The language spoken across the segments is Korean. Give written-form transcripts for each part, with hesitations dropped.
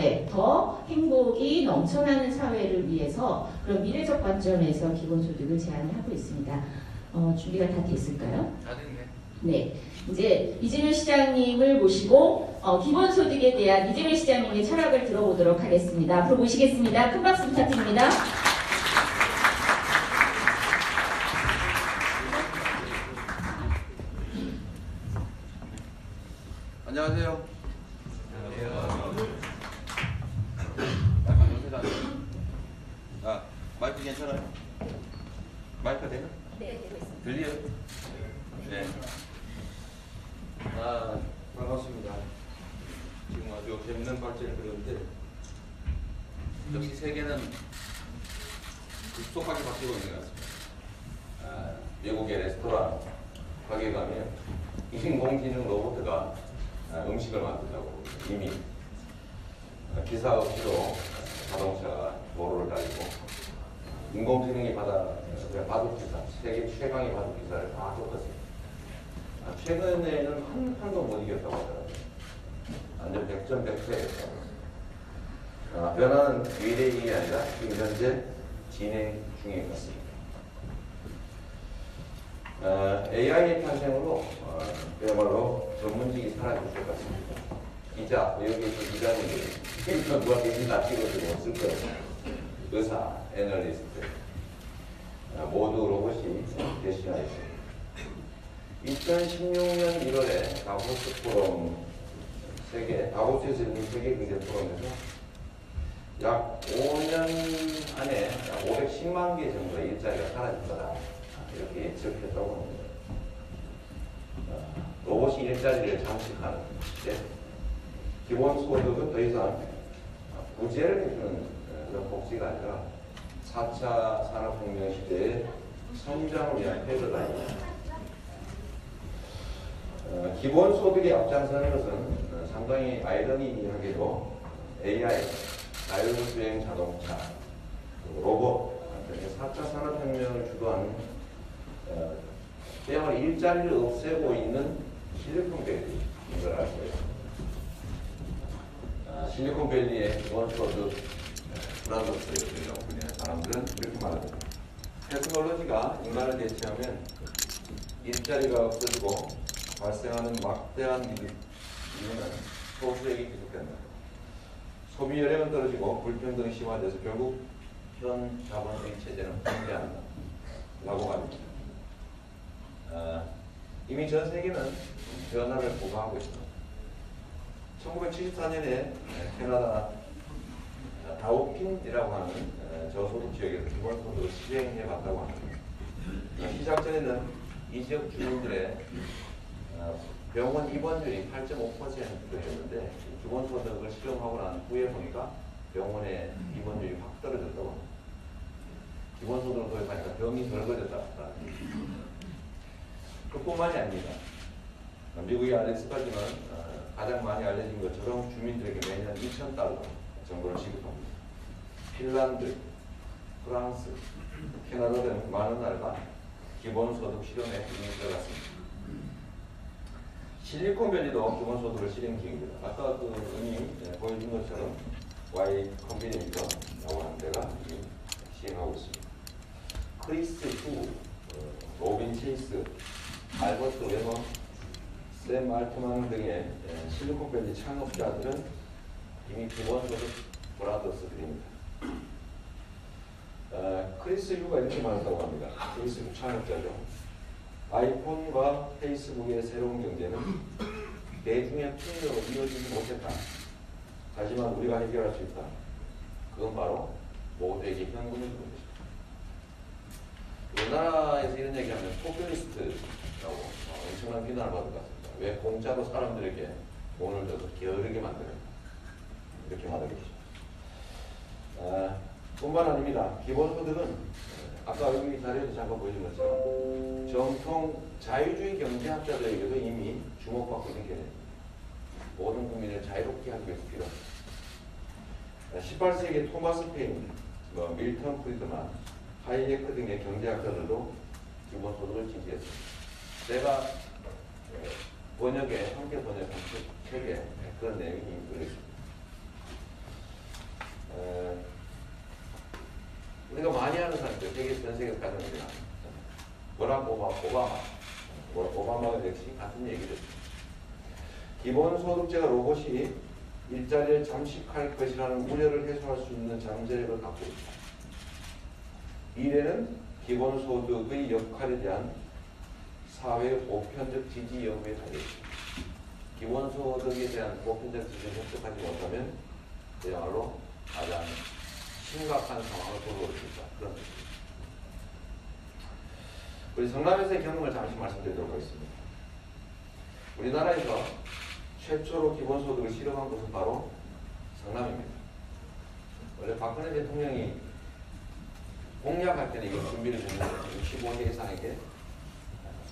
사회, 더 행복이 넘쳐나는 사회를 위해서 그런 미래적 관점에서 기본소득을 제안하고 있습니다. 준비가 다 됐을까요? 다 됐네. 네, 이제 이재명 시장님을 모시고 기본소득에 대한 이재명 시장님의 철학을 들어보도록 하겠습니다. 앞으로 모시겠습니다. 큰 박수 부탁드립니다. 안녕하세요. 마이크 괜찮아요? 마이크 돼요? 네, 되고 있습니다. 들려요? 네. 반갑습니다. 지금 아주 재밌는 발제를 들었는데 역시 세계는 급속하게 바뀌고 있는 것 같습니다. 미국의 레스토랑 가게 가면 인공지능 로봇가 음식을 만든다고 이미 기사 없이도 자동차가 도로를 달리고 인공지능이 바둑기사, 세계 최강의 바둑기사를 다 쫓았습니다. 최근에는 한 판도 못 이겼다고 하더라고요. 완전 백전백패였다고. 변화는 미래이 아니라 지금 현재 진행 중인 것 같습니다. AI의 탄생으로 그야말로 전문직이 사라질 것 같습니다. 기자, 여기 있는 기자님들이 일단 누가 대신 다 찍어주고 쓸 거예요. 의사, 애널리스트 모두 로봇이 대신하였습니다. 2016년 1월에 다보스 포럼 다보스에서 열린 세계 경제 포럼에서 약 5년 안에 약 510만 개 정도의 일자리가 사라질 거다 이렇게 예측했다고 합니다. 로봇이 일자리를 장식하는 시대, 기본소득은 더 이상 구제를 해주는 그런 복지가 아니라 4차 산업혁명 시대의 성장을 위한 패러다임입니다. 기본소득에 앞장서는 것은 상당히 아이러니하게도 AI, 자율주행 자동차, 로봇, 4차 산업혁명을 주도하는 그야말로 일자리를 없애고 있는 실리콘밸리인 걸 알 거예요. 실리콘밸리의 기본소득 브라더스라고 불리는 사람들은 이렇게 말합니다. 테크놀로지가 인간을 대체하면 일자리가 없어지고 발생하는 막대한 이유는 소수에게 기속된다. 소비 여력은 떨어지고 불평등이 심화돼서 결국 현 자본주의 체제는 붕괴한다 라고 말합니다. 이미 전 세계는 변화를 보고하고 있습니다. 1974년에 캐나다 다우킨이라고 하는 저소득 지역에서 기본소득을 시행해 봤다고 합니다. 시작 전에는 이 지역 주민들의 병원 입원율이 8.5%였는데 기본소득을 실험하고 난 후에 보니까 병원의 입원율이 확 떨어졌다고 합니다. 기본소득을 도입하니까 병이 덜 걸렸다. 그뿐만이 아닙니다. 미국의 알렉스까지는 가장 많이 알려진 것처럼 주민들에게 매년 2,000달러 정도를 지급합니다. 핀란드, 프랑스, 캐나다 등 많은 나라가 기본소득 실험에 이미 들어갔습니다. 실리콘밸리도 기본소득을 실행 중입니다. 아까 이미 보여준 것처럼 Y 컴비네이터라고 하는 데가 이미 시행하고 있습니다. 크리스 후, 로빈 체이스, 알버트 웨버, 샘 알트만 등의 실리콘밸리 창업자들은 이미 기본소득 브라더스들입니다. 크리스 유가 이렇게 말한다고 합니다. 크리스 유 창업자죠. 아이폰과 페이스북의 새로운 경제는 대중의 투명으로 이어지지 못했다. 하지만 우리가 해결할 수 있다. 그건 바로 모두에게 현금을 주는 것이다. 우리나라에서 이런 얘기하면 포퓰리스트라고 엄청난 비난을 받을 것 같습니다. 왜 공짜로 사람들에게 돈을 줘서 게으르게 만드는가 이렇게 말하는 것이죠. 뿐만 아닙니다. 기본소득은 아까 여기 자료에서 잠깐 보여준 것처럼 정통 자유주의 경제학자들에게도 이미 주목받고 있는 개념입니다. 모든 국민을 자유롭게 하기 위해서 필요합니다. 18세기 토마스 페인, 밀턴 프리드만, 하이에크 등의 경제학자들도 기본소득을 지지했습니다. 제가 함께 번역한 책에 그런 내용이 들어있습니다. 전 세계 가정들이 버락 오바마가 역시 같은 얘기를 했습니다. 기본소득제가 로봇이 일자리를 잠식할 것이라는 우려를 해소할 수 있는 잠재력을 갖고 있다. 미래는 기본소득의 역할에 대한 사회 보편적 지지 여부에 달려있습니다. 기본소득에 대한 보편적 지지를 획득하지 못하면 그야말로 가장 심각한 상황을 보여올 수 있다. 그런 뜻입니다. 우리 성남에서의 경험을 잠시 말씀드리도록 하겠습니다. 우리나라에서 최초로 기본소득을 실험한 곳은 바로 성남입니다. 원래 박근혜 대통령이 공약할 때는 이걸 준비를 했는데 65세 이상에게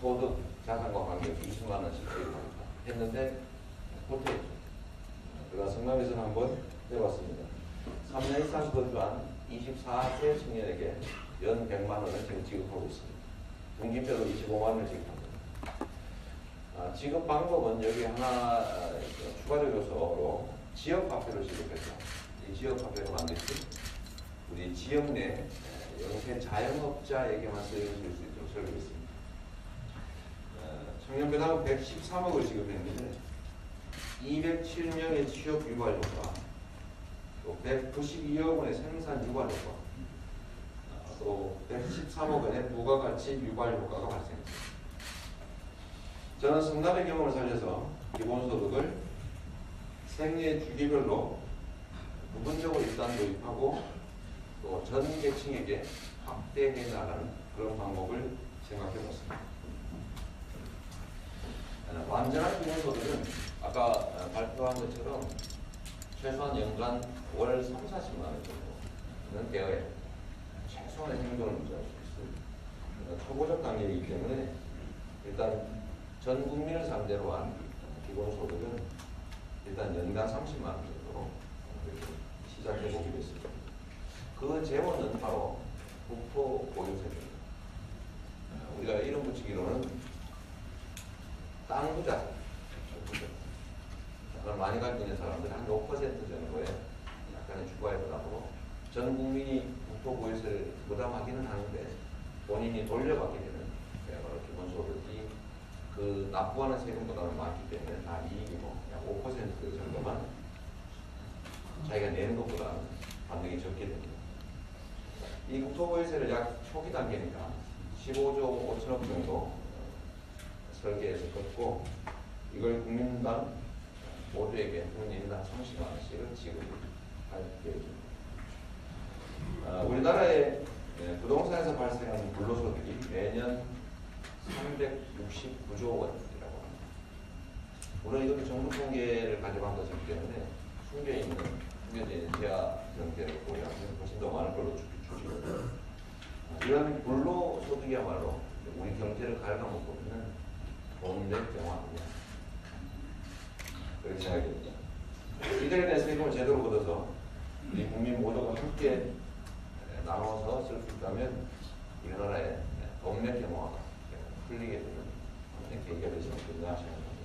소득 자산과 관계없이 20만 원씩 지급하겠다 했는데 못했죠. 그래서 성남에서는 한번 해봤습니다. 3년 이상 거주한 24세 청년에게 연 100만 원을 지금 지급하고 있습니다. 분기별로 25만 원을 지급합니다. 지급 방법은 여기 하나 추가적 요소로 지역화폐로 지급했죠. 이 지역화폐가 반드시 우리 지역 내 영세 자영업자에게만 쓰여질 수 있도록 설계했습니다. 청년배당은 113억을 지급했는데 207명의 취업 유발 효과, 또 192억 원의 생산 유발 효과, 또 113억 원의 부가가치 유발 효과가 발생했습니다. 저는 성남의 경험을 살려서 기본소득을 생애 주기별로 부분적으로 일단 도입하고 또 전 계층에게 확대해 나가는 그런 방법을 생각해 봤습니다. 완전한 기본소득은 아까 발표한 것처럼 최소한 연간 월 3, 40만 원 정도는 되어야 최소한의 생존을 유지할 수 있습니다. 초보적 단계이기 때문에 일단 전 국민을 상대로 한 기본소득은 일단 연간 30만 원 정도로 시작해 보기로 했습니다. 그 재원은 바로 국토보유세입니다. 우리가 이름 붙이기로는 땅 부자, 그걸 많이 가지고 있는 사람들이 한 5% 정도의 약간의 주가의 부담으로 전 국민이 국토보유세를 부담하기는 하는데 본인이 돌려받게 되는 바로 기본소득이 그 납부하는 세금보다는 많기 때문에 다 이익이고 약 5% 정도만 자기가 내는 것보다 반등이 적게 됩니다. 이 국토보유세를 약 초기 단계니까 15조 5천억 정도 설계해서 걷고 이걸 국민당 모두에게 국민당 30만 원씩을 지급할 계획입니다. 우리나라의 부동산에서 발생하는 불로소득이 매년 369조 원이라고 합니다. 물론 이것도 정부 통계를 가져간 것이기 때문에 숨겨진 지하 경제를 고려하면 훨씬 더 많은 걸로 추측됩니다. 이런 불로소득이야말로 우리 경제를 갉아먹고 있는 돈의 경우 아니냐 그렇게 생각이 됩니다. 이들에 대한 세금을 제대로 걷어서 우리 국민 모두가 함께 나눠서 쓸 수 있다면 이 나라의 동맥 경화가 풀리게 되는 계기가 되지 않겠나 생각합니다.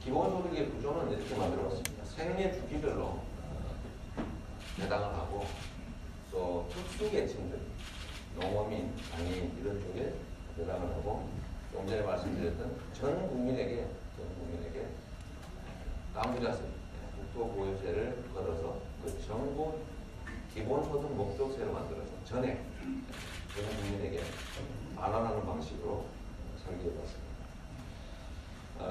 기본소득의 구조는 이렇게 만들어봤습니다. 생애 주기별로 배당을 하고 또 특수계층들, 농어민, 장애인 이런 쪽에 배당을 하고 좀 전에 말씀드렸던 전 국민에게 땅부자세, 국토보유세를 걸어서 그 정부 기본소득 목적세로 만들어서 전액 전 국민에게 반환하는 방식으로 설계해봤습니다.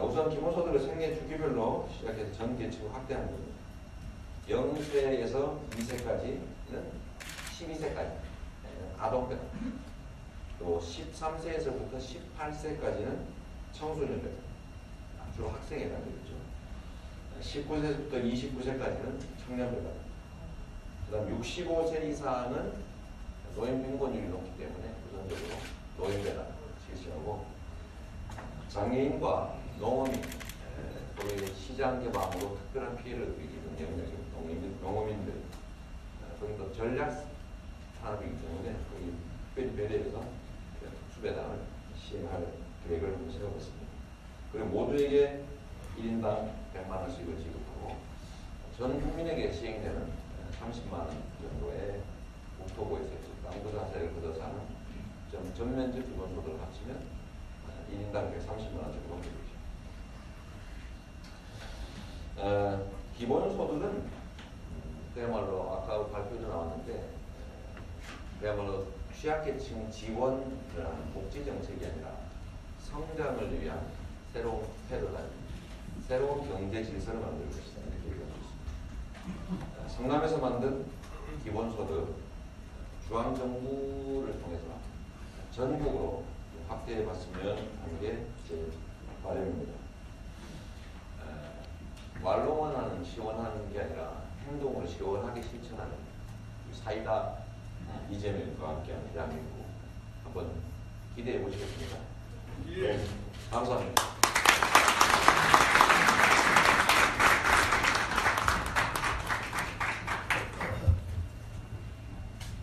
우선 기본소득을 생애 주기별로 시작해서 전 계층을 확대하는 겁니다. 0세에서 2세까지는 12세까지 아동배당, 또 13세에서부터 18세까지는 청소년배당, 주로 학생에 해당되겠죠. 19세부터 29세까지는 청년배당, 그 다음 65세 이상은 노인빈곤율이 높기 때문에 우선적으로 노인배당 실시하고 장애인과 농어민, 거의 시장 개방으로 특별한 피해를 입은 영역인 농어민들, 거의 또 전략 산업이기 때문에 거의 특별히 배려해서 특수배당을 시행할 계획을 한번 세워봤습니다. 그리고 모두에게 1인당 100만 원씩을 지급하고 전 국민에게 시행되는 30만 원 정도의 국토부에서 땅부자세를 걷어서 하는 전면적 기본소득을 합치면 1인당 130만 원 정도 되죠. 기본소득은 그야말로 아까 발표도 나왔는데 그야말로 취약계층 지원을 하는 복지정책이 아니라 성장을 위한 새로운 패러다임, 새로운 경제 질서를 만들 것이다 이렇게 얘기하고 있습니다. 성남에서 만든 기본소득 중앙정부를 통해서 전국으로 확대해 봤으면 하는 게 제 바람입니다. 말로만 하는 시원하는 게 아니라 행동으로 시원하게 실천하는 사이다 이재명과 함께하는 대한민국 한번 기대해 보시겠습니다. 네, 감사합니다.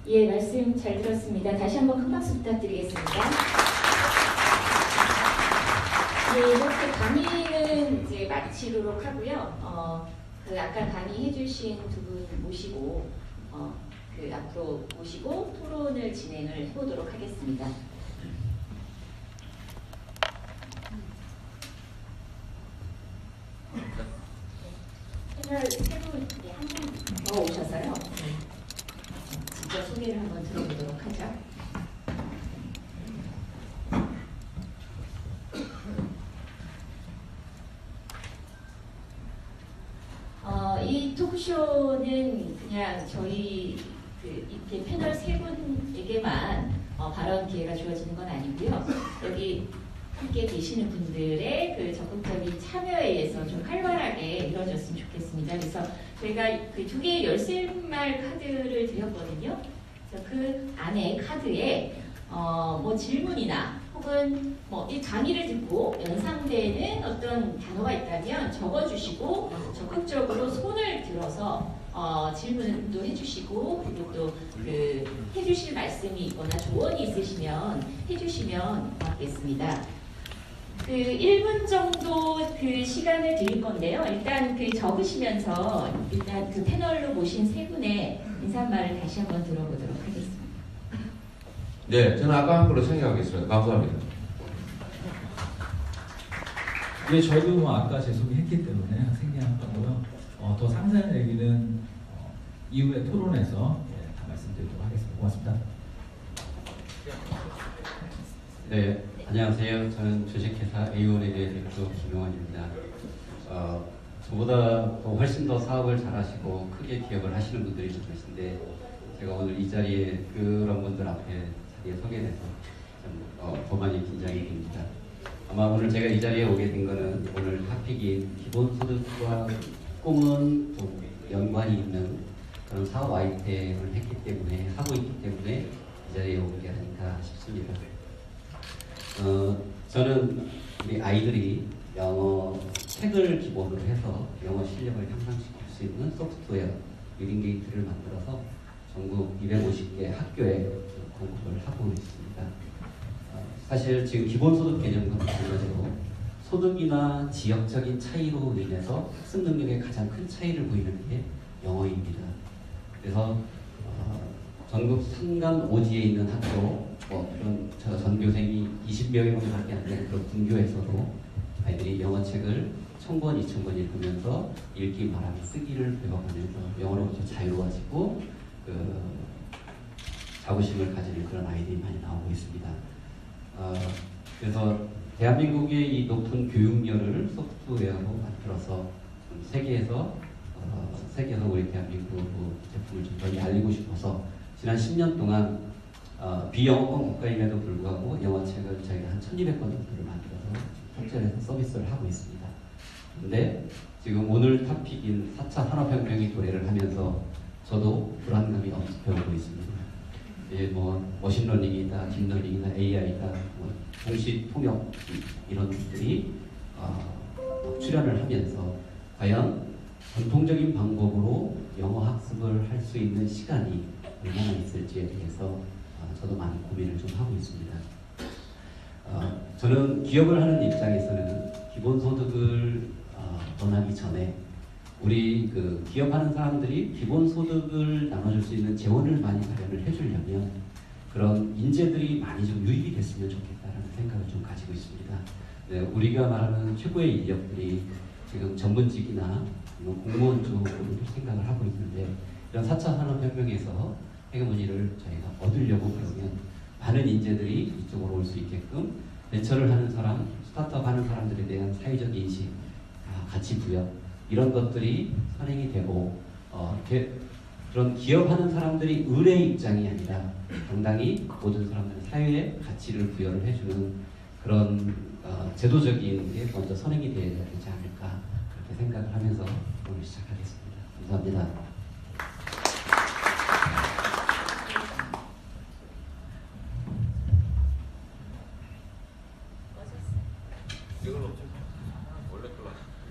예, 말씀 잘 들었습니다. 다시 한번 큰 박수 부탁드리겠습니다. 네, 이렇게 강의는 이제 마치도록 하고요. 그 아까 강의해주신 두 분 모시고 그 앞으로 모시고 토론을 진행을 해보도록 하겠습니다. 패널 새로 한 분 더 오셔서요. 직접 소개를 한번 들어보도록 하죠. 이 토크쇼는 그냥 저희 이렇게 패널 세 분에게만 발언 기회가 주어지는 건 아니고요. 여기 함께 계시는 분들의 그 적극적인 참여에 의해서 좀 활발하게 이루어졌으면 좋겠습니다. 그래서 저희가 그 두 개의 열쇠말 카드를 드렸거든요. 그래서 그 안에 카드에 뭐 질문이나 혹은 뭐 이 강의를 듣고 연상되는 어떤 단어가 있다면 적어주시고 적극적으로 손을 들어서 질문도 해주시고 그리고 또 그 해주실 말씀이 있거나 조언이 있으시면 해주시면 고맙겠습니다. 그 1분 정도 그 시간을 드릴 건데요. 일단 그 적으시면서 일단 그 패널로 모신 세 분의 인사말을 다시 한번 들어보도록 하겠습니다. 네, 저는 아까 한 걸로 생각하겠습니다. 감사합니다. 예, 저희도 뭐 아까 제 소개했기 때문에 생략한 거고요. 더 상세한 얘기는 이후에 토론에서 다 말씀드리도록 하겠습니다. 고맙습니다. 네, 안녕하세요. 저는 주식회사 A1의 대표 김용환입니다. 저보다 또 훨씬 더 사업을 잘하시고 크게 기업을 하시는 분들이 좀 계신데 제가 오늘 이 자리에 그런 분들 앞에 자리에 서게 돼서 좀 더 많이 긴장이 됩니다. 아마 오늘 제가 이 자리에 오게 된 거는 오늘 토픽인 기본소득과 꿈은 또 연관이 있는 그런 사업 아이템을 했기 때문에 하고 있기 때문에 이 자리에 오게 아닐까 싶습니다. 저는 우리 아이들이 영어 책을 기본으로 해서 영어 실력을 향상시킬 수 있는 소프트웨어 유링게이트를 만들어서 전국 250개 학교에 공급을 하고 있습니다. 사실 지금 기본소득 개념과 마찬가지로 소득이나 지역적인 차이로 인해서 학습 능력에 가장 큰 차이를 보이는 게 영어입니다. 그래서 전국 산간 오지에 있는 학교, 그런 전교생이 20명이 정도밖에 안 되는 그런 분교에서도 아이들이 영어책을 1000권, 2000권 읽으면서 읽기, 말하기, 쓰기를 배워가면서 영어로부터 자유로워지고 자부심을 가지는 그런 아이들이 많이 나오고 있습니다. 그래서 대한민국의 이 높은 교육열을 소프트웨어로 만들어서 세계에서 우리 대한민국 제품을 좀 널리 알리고 싶어서 지난 10년 동안 비영어권 국가임에도 불구하고 영어책을 저희가 한 1200권 정도를 만들어서 통째해서 서비스를 하고 있습니다. 그런데 지금 오늘 토픽인 4차 산업혁명이 도래를 하면서 저도 불안감이 엄청 배우고 있습니다. 뭐 머신러닝이다, 딥러닝이다, AI다, 뭐 동시 통역 이런 것들이 출현을 하면서 과연 전통적인 방법으로 영어 학습을 할 수 있는 시간이 얼마나 있을지에 대해서 저도 많은 고민을 좀 하고 있습니다. 저는 기업을 하는 입장에서는 기본소득을 논하기 전에 우리 그 기업하는 사람들이 기본소득을 나눠줄 수 있는 재원을 많이 마련을 해주려면 그런 인재들이 많이 좀 유입이 됐으면 좋겠다라는 생각을 좀 가지고 있습니다. 네, 우리가 말하는 최고의 인력들이 지금 전문직이나 공무원 쪽으로 생각을 하고 있는데 이런 4차 산업혁명에서 헤게모니를 저희가 얻으려고 그러면 많은 인재들이 이쪽으로 올 수 있게끔 벤처를 하는 사람, 스타트업 하는 사람들에 대한 사회적 인식, 가치 부여 이런 것들이 선행이 되고 그런 기업하는 사람들이 을의 입장이 아니라 당당히 모든 사람들은 사회에 가치를 부여를 해주는 그런 제도적인 게 먼저 선행이 되어야 되지 않을까 그렇게 생각을 하면서 오늘 시작하겠습니다. 감사합니다.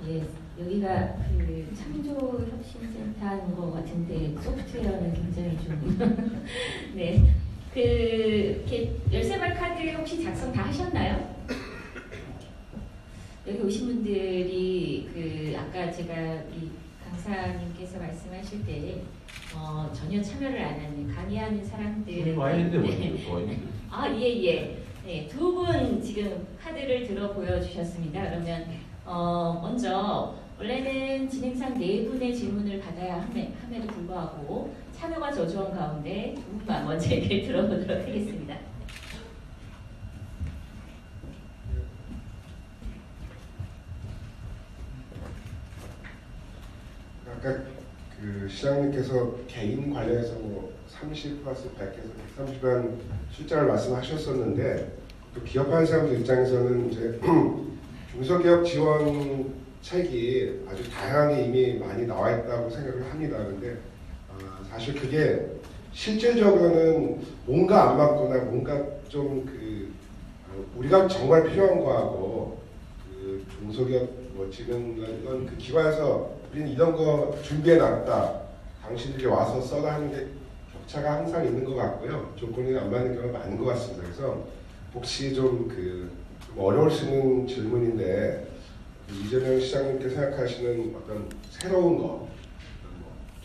예, 여기가 그 창조혁신센터인 것 같은데 소프트웨어는 굉장히 좀 네, 그 이렇게 열쇠말 카드 혹시 작성 다 하셨나요? 여기 오신 분들이 그 아까 제가 이 강사님께서 말씀하실 때 전혀 참여를 안 하는 강의하는 사람들 예예. 네, 두 분 지금 카드를 들어 보여주셨습니다. 그러면 먼저 원래는 진행상 네 분의 질문을 받아야 함에도 불구하고 참여가 저조한 가운데 두 분만 먼저 얘기를 들어보도록 하겠습니다. 아까 그 시장님께서 개인 관련해서 뭐 30 플러스 100에서 130만 숫자를 말씀하셨었는데 또 기업하는 사람들 입장에서는 이제 중소기업 지원책이 아주 다양하게 이미 많이 나와 있다고 생각을 합니다. 그런데 사실 그게 실질적으로는 뭔가 안 맞거나 뭔가 좀 우리가 정말 필요한 거하고 그 중소기업 뭐 지금 이런 그 기관에서 우리는 이런 거 준비해 놨다. 당신들이 와서 써라 하는데 격차가 항상 있는 것 같고요. 조건이 안 맞는 경우가 많은 것 같습니다. 그래서 혹시 좀 어려울 수 있는 질문인데 이재명 시장님께 생각하시는 어떤 새로운 거,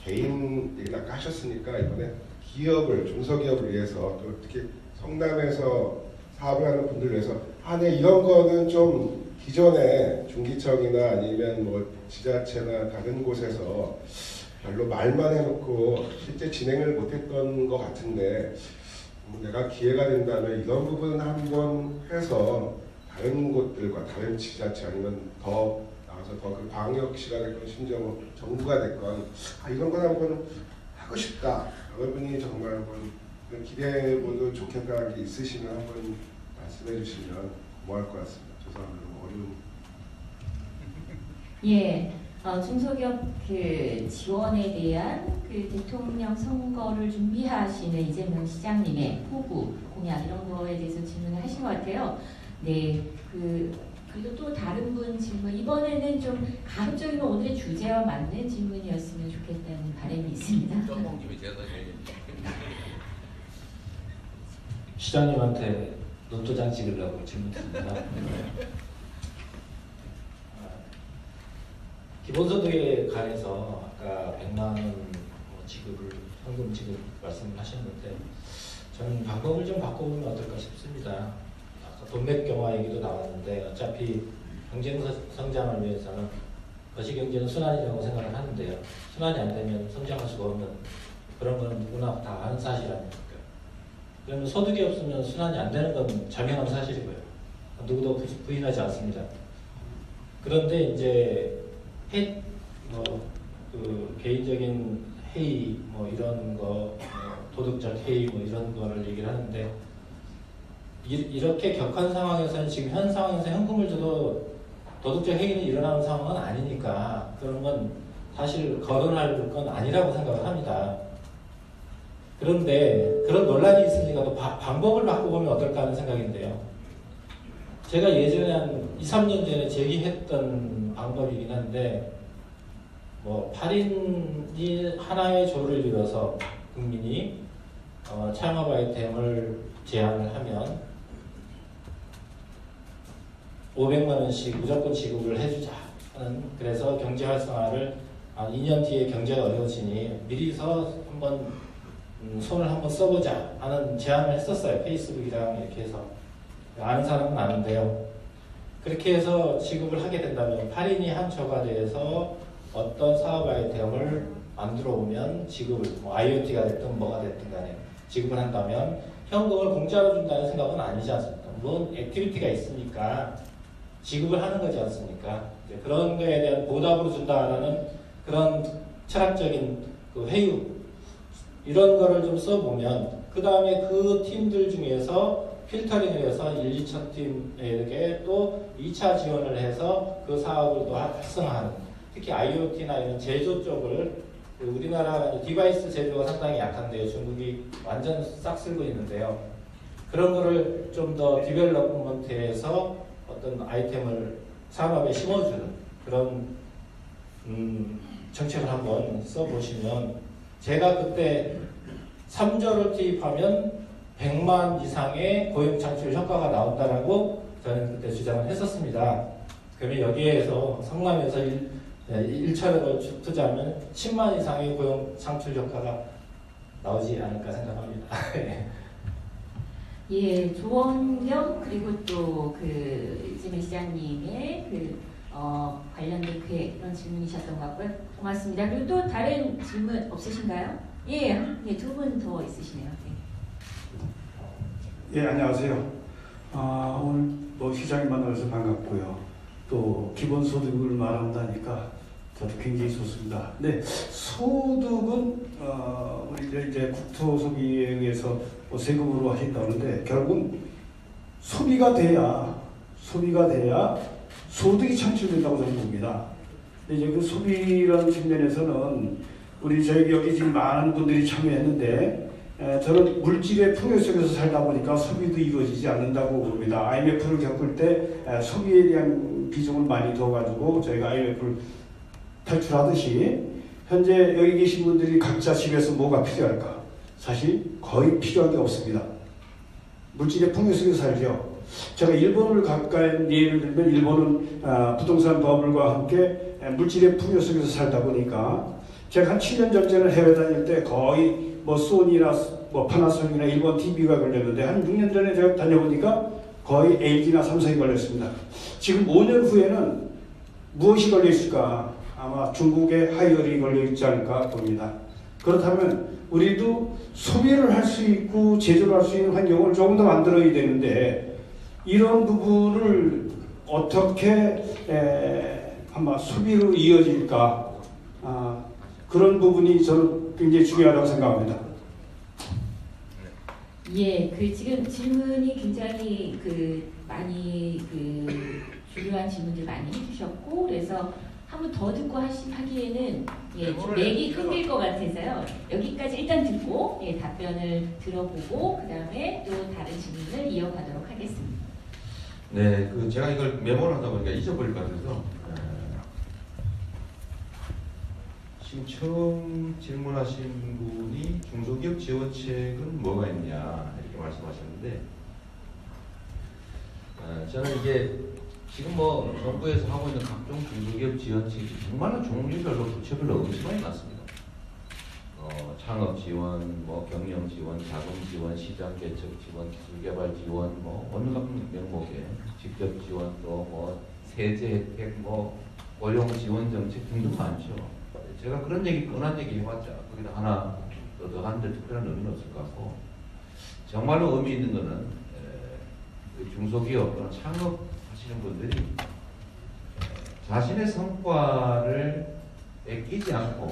개인 얘기 아까 하셨으니까 이번에 기업을 중소기업을 위해서 또 특히 성남에서 사업을 하는 분들을 위해서 네 이런 거는 좀 기존에 중기청이나 아니면 뭐 지자체나 다른 곳에서 별로 말만 해놓고 실제 진행을 못했던 것 같은데 내가 기회가 된다면 이런 부분은 한번 해서 다른 곳들과 다른 지자체 아니면 더 나가서 더 그 광역시가 됐건 심지어 뭐 정부가 됐건 이런 건 한번 하고 싶다. 여러분이 정말 한번 기대해보도 좋겠다는 게 있으시면 한번 말씀해 주시면 고마울 것 같습니다. 죄송합니다. 어려운. 예, 중소기업 그 지원에 대한 그 대통령 선거를 준비하시는 이재명 시장님의 포부, 공약 이런 거에 대해서 질문을 하신 것 같아요. 네, 그리고 또 다른 분 질문 이번에는 좀 가급적이면 오늘의 주제와 맞는 질문이었으면 좋겠다는 바람이 있습니다. 시장님한테 논조장 찍으려고 질문 드립니다. 기본소득에 관해서 아까 100만 원 지급을 현금 지급 말씀하셨는데 저는 방법을 좀 바꿔보면 어떨까 싶습니다. 아까 돈맥 경화 얘기도 나왔는데 어차피 경제 성장을 위해서는 거시경제는 순환이라고 생각을 하는데요. 순환이 안 되면 성장할 수가 없는 그런 거는 누구나 다 아는 사실 아닙니까? 그러면 소득이 없으면 순환이 안 되는 건 자명한 사실이고요. 누구도 부인하지 않습니다. 그런데 이제 개인적인 해이 이런 거 도덕적 해이 이런 거를 얘기를 하는데 이렇게 격한 상황에서는 지금 현 상황에서 현금을 줘도 도덕적 해이는 일어나는 상황은 아니니까 그런 건 사실 거론할 건 아니라고 생각을 합니다. 그런데 그런 논란이 있으니까 또 방법을 바꿔보면 어떨까 하는 생각인데요. 제가 예전에 한 2, 3년 전에 제기했던 방법이긴 한데 8인이 하나의 조를 이뤄서 국민이 창업 아이템을 제안을 하면 500만 원씩 무조건 지급을 해주자 하는, 그래서 경제 활성화를 한 2년 뒤에 경제가 어려워지니 미리서 한번 손을 한번 써보자 하는 제안을 했었어요. 페이스북이랑 이렇게 해서. 아는 사람은 아는데요. 그렇게 해서 지급을 하게 된다면 8인이 한 초과대에서 어떤 사업 아이템을 만들어 오면 지급을, 뭐 IoT가 됐든 뭐가 됐든 간에 지급을 한다면 현금을 공짜로 준다는 생각은 아니지 않습니까? 물론 액티비티가 있으니까 지급을 하는 거지 않습니까? 그런 거에 대한 보답으로 준다라는 그런 철학적인 그 회유 이런 거를 좀 써보면 그 다음에 그 팀들 중에서 필터링을 해서 1, 2차 팀에게 또 2차 지원을 해서 그 사업을 또 활성화하는, 특히 IoT나 이런 제조 쪽을, 우리나라 디바이스 제조가 상당히 약한데요. 중국이 완전 싹 쓸고 있는데요. 그런 거를 좀 더 디벨롭먼트해서 어떤 아이템을 산업에 심어주는 그런 정책을 한번 써보시면, 제가 그때 3조를 투입하면 100만 이상의 고용 창출 효과가 나온다라고 저는 그때 주장을 했었습니다. 그러면 여기에서 성남에서 1천억을 투자하면 10만 이상의 고용 창출 효과가 나오지 않을까 생각합니다. 예, 조언 겸 그리고 또 그 이재명 시장님의 관련된 그런 질문이셨던 것 같고요. 고맙습니다. 그리고 또 다른 질문 없으신가요? 예, 두 분 더 있으시네요. 예, 안녕하세요. 오늘 뭐 시장님 만나서 반갑고요. 또 기본소득을 말한다니까 저도 굉장히 좋습니다. 근데 소득은 우리 이제 국토소비에 의해서 뭐 세금으로 하신다는데 결국은 소비가 돼야 소득이 창출된다고 저는 봅니다. 근데 이제 그 소비라는 측면에서는 저희 여기 지금 많은 분들이 참여했는데 저는 물질의 풍요 속에서 살다 보니까 소비도 이루어지지 않는다고 봅니다. IMF를 겪을 때 소비에 대한 비중을 많이 둬가지고 저희가 IMF를 탈출하듯이 현재 여기 계신 분들이 각자 집에서 뭐가 필요할까? 사실 거의 필요한 게 없습니다. 물질의 풍요 속에서 살죠. 제가 일본을 가까이 예를 들면 일본은 부동산 버블과 함께 물질의 풍요 속에서 살다 보니까 제가 한 7년 전에는 해외 다닐 때 거의 뭐 소니나 뭐 파나소닉이나 일본 TV가 걸렸는데 한 6년 전에 제가 다녀보니까 거의 LG나 삼성이 걸렸습니다. 지금 5년 후에는 무엇이 걸려 있을까? 아마 중국의 하이얼이 걸려 있지 않을까 봅니다. 그렇다면 우리도 소비를 할 수 있고 제조를 할 수 있는 환경을 조금 더 만들어야 되는데 이런 부분을 어떻게 아마 소비로 이어질까? 그런 부분이 저는 굉장히 중요하다고 생각합니다. 예, 지금 질문이 굉장히 많이 중요한 질문들 많이 해주셨고, 그래서 한 번 더 듣고 하기에는 좀 맥이 끊길 것 같아서요. 여기까지 일단 듣고 답변을 들어보고 그 다음에 또 다른 질문을 이어가도록 하겠습니다. 네, 제가 이걸 메모를 하다 보니까 잊어버릴 것 같아서 지금 처음 질문하신 분이 중소기업 지원책은 뭐가 있냐 이렇게 말씀하셨는데 저는 이게 지금 뭐 정부에서 하고 있는 각종 중소기업 지원책이 정말로 종류별로 부처별로 엄청 많습니다. 창업 지원, 뭐 경영 지원, 자금 지원, 시장 개척 지원, 기술 개발 지원, 뭐 온갖 명목에 직접 지원, 또 뭐 세제 혜택, 뭐 고용 지원 정책 등등 많죠. 제가 그런 얘기, 뻔한 얘기 해봤자 거기다 하나 더 하는데 특별한 의미는 없을 것 같고, 정말로 의미 있는 거는 중소기업 또는 창업하시는 분들이 자신의 성과를 뺏기지 않고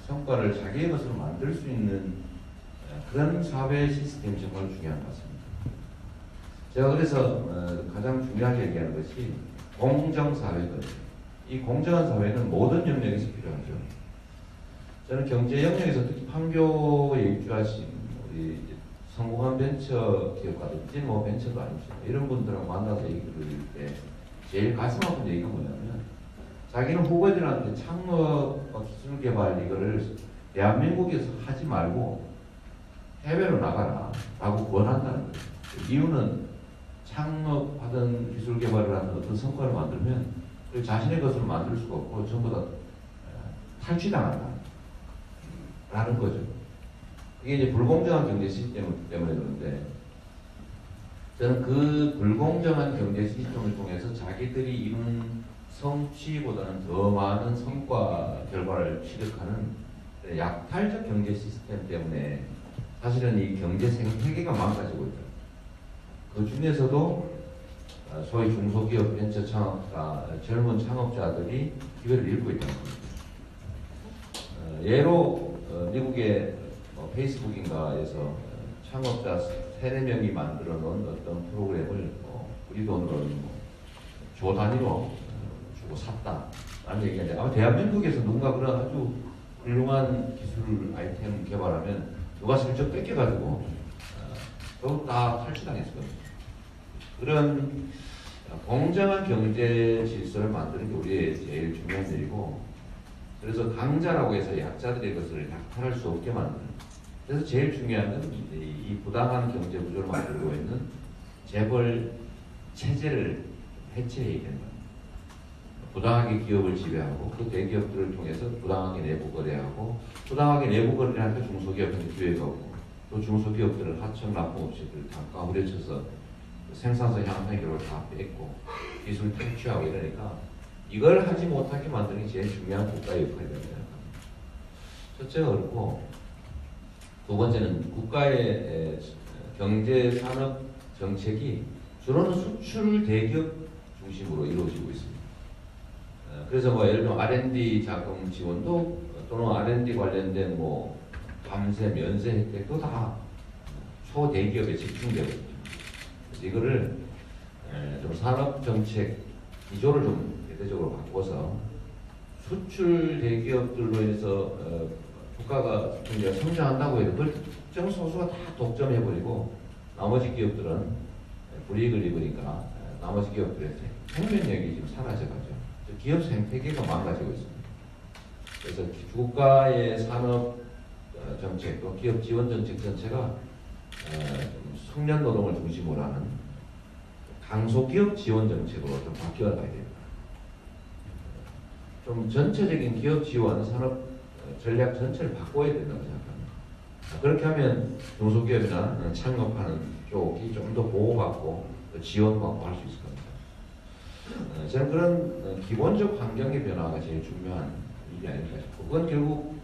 성과를 자기의 것으로 만들 수 있는 그런 사회 시스템이 정말 중요한 것 같습니다. 제가 그래서 가장 중요하게 얘기하는 것이 공정사회거든요. 이 공정한 사회는 모든 영역에서 필요하죠. 저는 경제 영역에서 특히 판교에 입주하신 우리 성공한 벤처 기업가든지 뭐 벤처도 아니죠. 이런 분들하고 만나서 얘기를 드릴 때 제일 가슴 아픈 얘기가 뭐냐면 자기는 후배들한테 창업과 기술 개발 이거를 대한민국에서 하지 말고 해외로 나가라 라고 권한다는 거예요. 이유는 창업하든 기술 개발을 하는 어떤 성과를 만들면 자신의 것으로 만들 수가 없고 전부 다 탈취당한다. 라는 거죠. 이게 이제 불공정한 경제 시스템 때문에 그런데 저는 그 불공정한 경제 시스템을 통해서 자기들이 이룬 성취보다는 더 많은 성과 결과를 취득하는 약탈적 경제 시스템 때문에 사실은 이 경제 생태계가 망가지고 있다. 그 중에서도 소위 중소기업 벤처 창업가, 젊은 창업자들이 기회를 잃고 있다는 겁니다. 예로 미국의 페이스북인가에서 창업자 3-4명이 만들어 놓은 어떤 프로그램을 우리 돈으로는 조 단위로 주고 샀다라는 얘기가 있는데 아마 대한민국에서 누군가 그런 아주 훌륭한 기술 아이템 개발하면 누가 슬쩍 뺏겨가지고 결국 다 탈취당했을 겁니다. 그런 공정한 경제 질서를 만드는 게 우리의 제일 중요한 일이고 그래서 강자라고 해서 약자들의 것을 약탈할 수 없게 만드는 그래서 제일 중요한 건 이 부당한 경제 구조를 만들고 있는 재벌 체제를 해체해야 된다. 부당하게 기업을 지배하고 그 대기업들을 통해서 부당하게 내부 거래하고 부당하게 내부 거래를 할 때 중소기업한테 기회가 오고 또 중소기업들은 하청 납품업체들 단가 후려쳐서 생산성 향상 기록을 다 뺏고 기술 탈취하고 이러니까 이걸 하지 못하게 만드는 게 제일 중요한 국가의 역할이라고 생각합니다. 첫째가 그렇고 두 번째는 국가의 경제 산업 정책이 주로는 수출 대기업 중심으로 이루어지고 있습니다. 그래서 뭐 예를 들면 R&D 자금 지원도 또는 R&D 관련된 뭐 감세, 면세 혜택도 다 초대기업에 집중되고 있죠. 그래서 이거를 좀 산업 정책 기조를 좀 대대적으로 바꿔서 수출 대기업들로 인해서 국가가 굉장히 성장한다고 해도 그걸 특정 소수가 다 독점해버리고 나머지 기업들은 불이익을 입으니까 나머지 기업들의 생명력이 지금 사라져가죠. 기업 생태계가 망가지고 있습니다. 그래서 국가의 산업 정책 또 기업 지원 정책 전체가 숙련 노동을 중심으로 하는 강소기업 지원 정책으로 좀 바뀌어가야 됩니다. 좀 전체적인 기업 지원 산업 전략 전체를 바꿔야 된다고 생각합니다. 그렇게 하면 중소기업이나 창업하는 쪽이 좀 더 보호받고 지원받고 할 수 있을 겁니다. 저는 그런 기본적 환경의 변화가 제일 중요한 일이 아닐까 싶고 그건 결국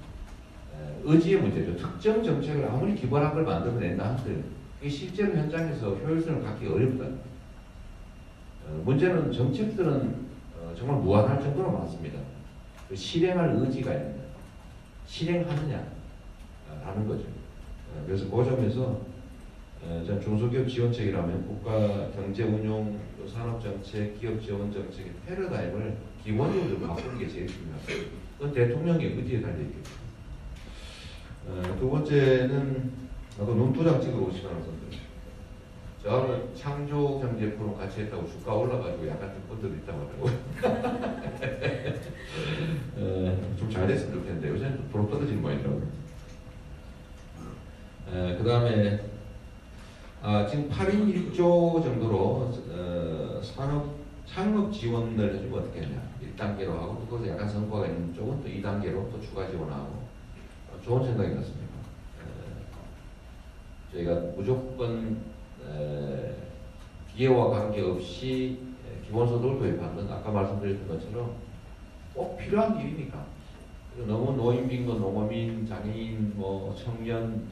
의지의 문제죠. 특정 정책을 아무리 기발한 걸 만들어낸다 한들 그게 실제로 현장에서 효율성을 갖기 어렵다. 문제는 정책들은 정말 무한할 정도로 많습니다. 실행할 의지가 있는 실행하느냐라는 거죠. 그래서 그 점에서 전 중소기업 지원책이라면 국가 경제운용, 산업정책, 기업지원 정책의 패러다임을 기본적으로 바꾸는 게 제일 중요합니다. 그건 대통령의 의지에 달려있겠죠. 두 번째는 나도 눈도장 찍으러 오시라는 분들. 저하고 창조경제 포럼 같이 했다고 주가 올라가지고 약간 좀 분들도 있다고 하더라고요. 좀 잘 됐으면 좋겠는데 요새는 좀 도로 떨어지는 모양이더라고요. 그 다음에 지금 8인 1조 정도로 산업 창업 지원을 해주면 어떻게 하냐. 1단계로 하고 또 거기서 약간 성과가 있는 쪽은 또 2단계로 또 추가 지원하고 좋은 생각이 났습니다. 저희가 무조건 기회와 관계없이 기본소득을 도입하는 아까 말씀드렸던 것처럼 꼭 필요한 일이니까 너무 노인, 빈곤, 농어민, 장애인, 뭐 청년,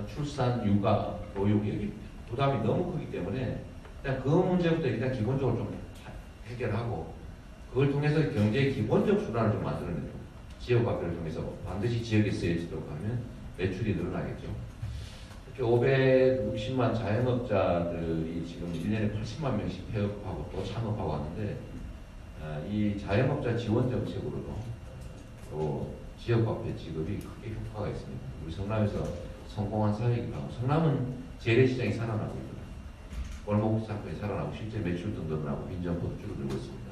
출산, 육아, 보육 여기 부담이 너무 크기 때문에 일단 그 문제부터 일단 기본적으로 좀 해결하고 그걸 통해서 경제의 기본적 순환을 좀 만들어내죠. 지역 화폐를 통해서 반드시 지역에 쓰여지도록 하면 매출이 늘어나겠죠. 이렇게 560만 자영업자들이 지금 1년에 80만 명씩 폐업하고 또 창업하고 왔는데 이 자영업자 지원 정책으로도 또 지역화폐 지급이 크게 효과가 있습니다. 우리 성남에서 성공한 사례이기도 하고 성남은 재래시장이 살아나고 있거든요. 골목 상권이 살아나고 실제 매출도 늘어나고 빈점포도 줄어들고 있습니다.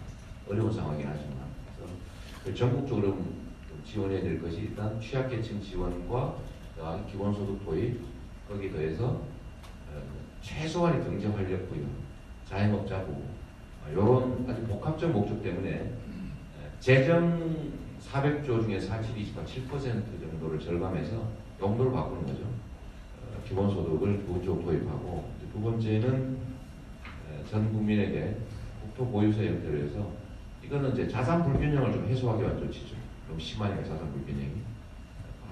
어려운 상황이긴 하지만 그래서 전국적으로 지원해야 될 것이 일단 취약계층 지원과 기본소득 도입 거기에 더해서 최소한의 경제 활력 부여, 자영업자 보호 이런 아주 복합적 목적 때문에 재정 400조 중에서 사실 7% 정도를 절감해서 용도를 바꾸는 거죠. 기본소득을 2조 도입하고, 두 번째는 전 국민에게 국토 보유세 형태로 해서, 이거는 이제 자산 불균형을 좀 해소하기 위한 조치죠. 너무 심하니까 자산 불균형이.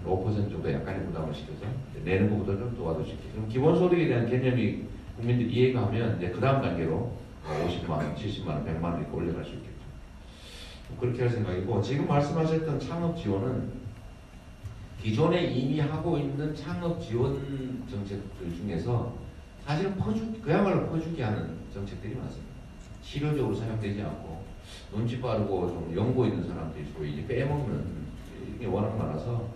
5% 정도 약간의 부담을 시켜서 내는 것보다 좀 도와주시고, 그럼 기본소득에 대한 개념이 국민들이 이해가 하면 이제 그 다음 단계로 50만 원, 70만 원, 100만 원 이렇게 올려갈 수 있겠죠. 그렇게 할 생각이고, 지금 말씀하셨던 창업 지원은 기존에 이미 하고 있는 창업 지원 정책들 중에서 사실은 그야말로 퍼주기 하는 정책들이 많습니다. 실효적으로 사용되지 않고 눈치 빠르고 좀 연고 있는 사람들이 소위 이제 빼먹는 게 워낙 많아서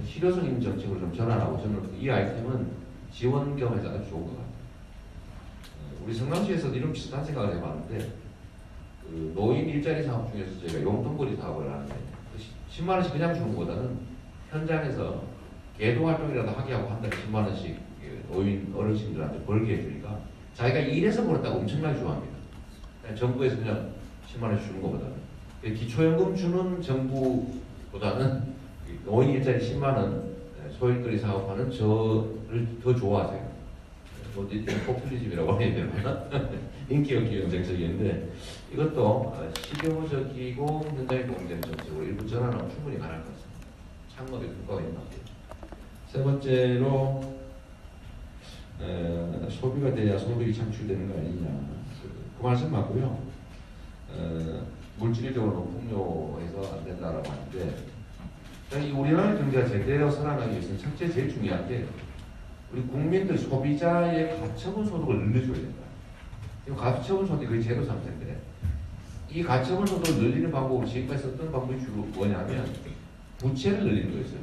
실효성 있는 정책으로 좀 전환하고, 저는 이 아이템은 지원 겸해서 아주 좋은 것 같아요. 우리 성남시에서도 이런 비슷한 생각을 해봤는데, 그 노인 일자리 사업 중에서 저희가 용돈벌이 사업을 하는데 10만 원씩 그냥 주는 것보다는 현장에서 계도 활동이라도 하게 하고 한 달에 10만 원씩 노인 어르신들한테 벌게 해주니까 자기가 일해서 벌었다고 엄청나게 좋아합니다. 정부에서 그냥 10만 원씩 주는 것보다는 기초연금 주는 정부보다는 노인 일자리 10만 원 소일거리 사업하는 저를 더 좋아하세요. 뭐 포퓰리즘이라고 해야 되나? 인기 얻기 위한 정책인데, 이것도 실효적이고 현장에 도움되는 정책으로 일부 전환하면 충분히 가능할 것 같습니다. 창업에 효과가 있는 것 같아요. 세 번째로 소비가 돼야 소득이 창출되는 거 아니냐, 그 말씀 맞고요. 물질적으로 풍요해서 안 된다라고 하는데, 우리나라 경제가 제대로 살아나기 위해서는 첫째 제일 중요한 게 우리 국민들 소비자의 가처분 소득을 늘려줘야 된다. 지금 가처분 소득이 거의 제로 상태인데, 이 가처분 소득을 늘리는 방법으로 지금까지 썼던 방법이 주로 뭐냐면 부채를 늘리는 거였어요.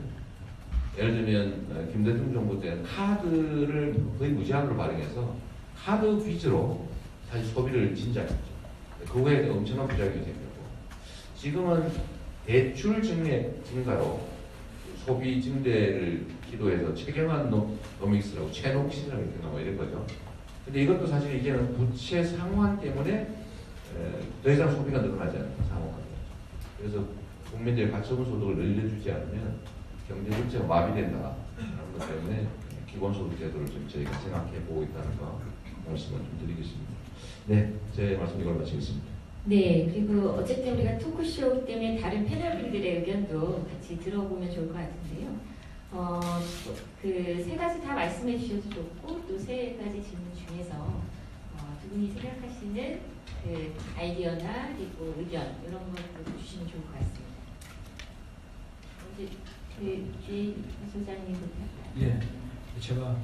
예를 들면 김대중 정부 때는 카드를 거의 무제한으로 발행해서 카드 빚으로 사실 소비를 진작했죠. 그 후에 엄청난 부작용이 생겼고, 지금은 대출 증액 증가로 소비 증대를 기도해서 최경환 노믹스라고 최녹시라고 이렇게 나와 이런 거죠. 근데 이것도 사실 이제는 부채 상환 때문에 더 이상 소비가 늘어나지 않는 상황입니다. 그래서 국민들의 가처분 소득을 늘려주지 않으면 경제 전체가 마비된다는 것 때문에 기본소득 제도를 좀 저희가 생각해 보고 있다는 거 말씀을 좀 드리겠습니다. 네, 제 말씀 이걸 마치겠습니다. 네, 그리고 어쨌든 우리가 토크쇼 때문에 다른 패널분들의 의견도 같이 들어보면 좋을 것 같은데요. 그 세 가지 다 말씀해 주셔도 좋고, 또 세 가지 질문 중에서 두 분이 생각하시는 그 아이디어나 그리고 의견 이런 것도 주시면 좋을 것 같습니다. 그 주인 소장님부터. 예, 제가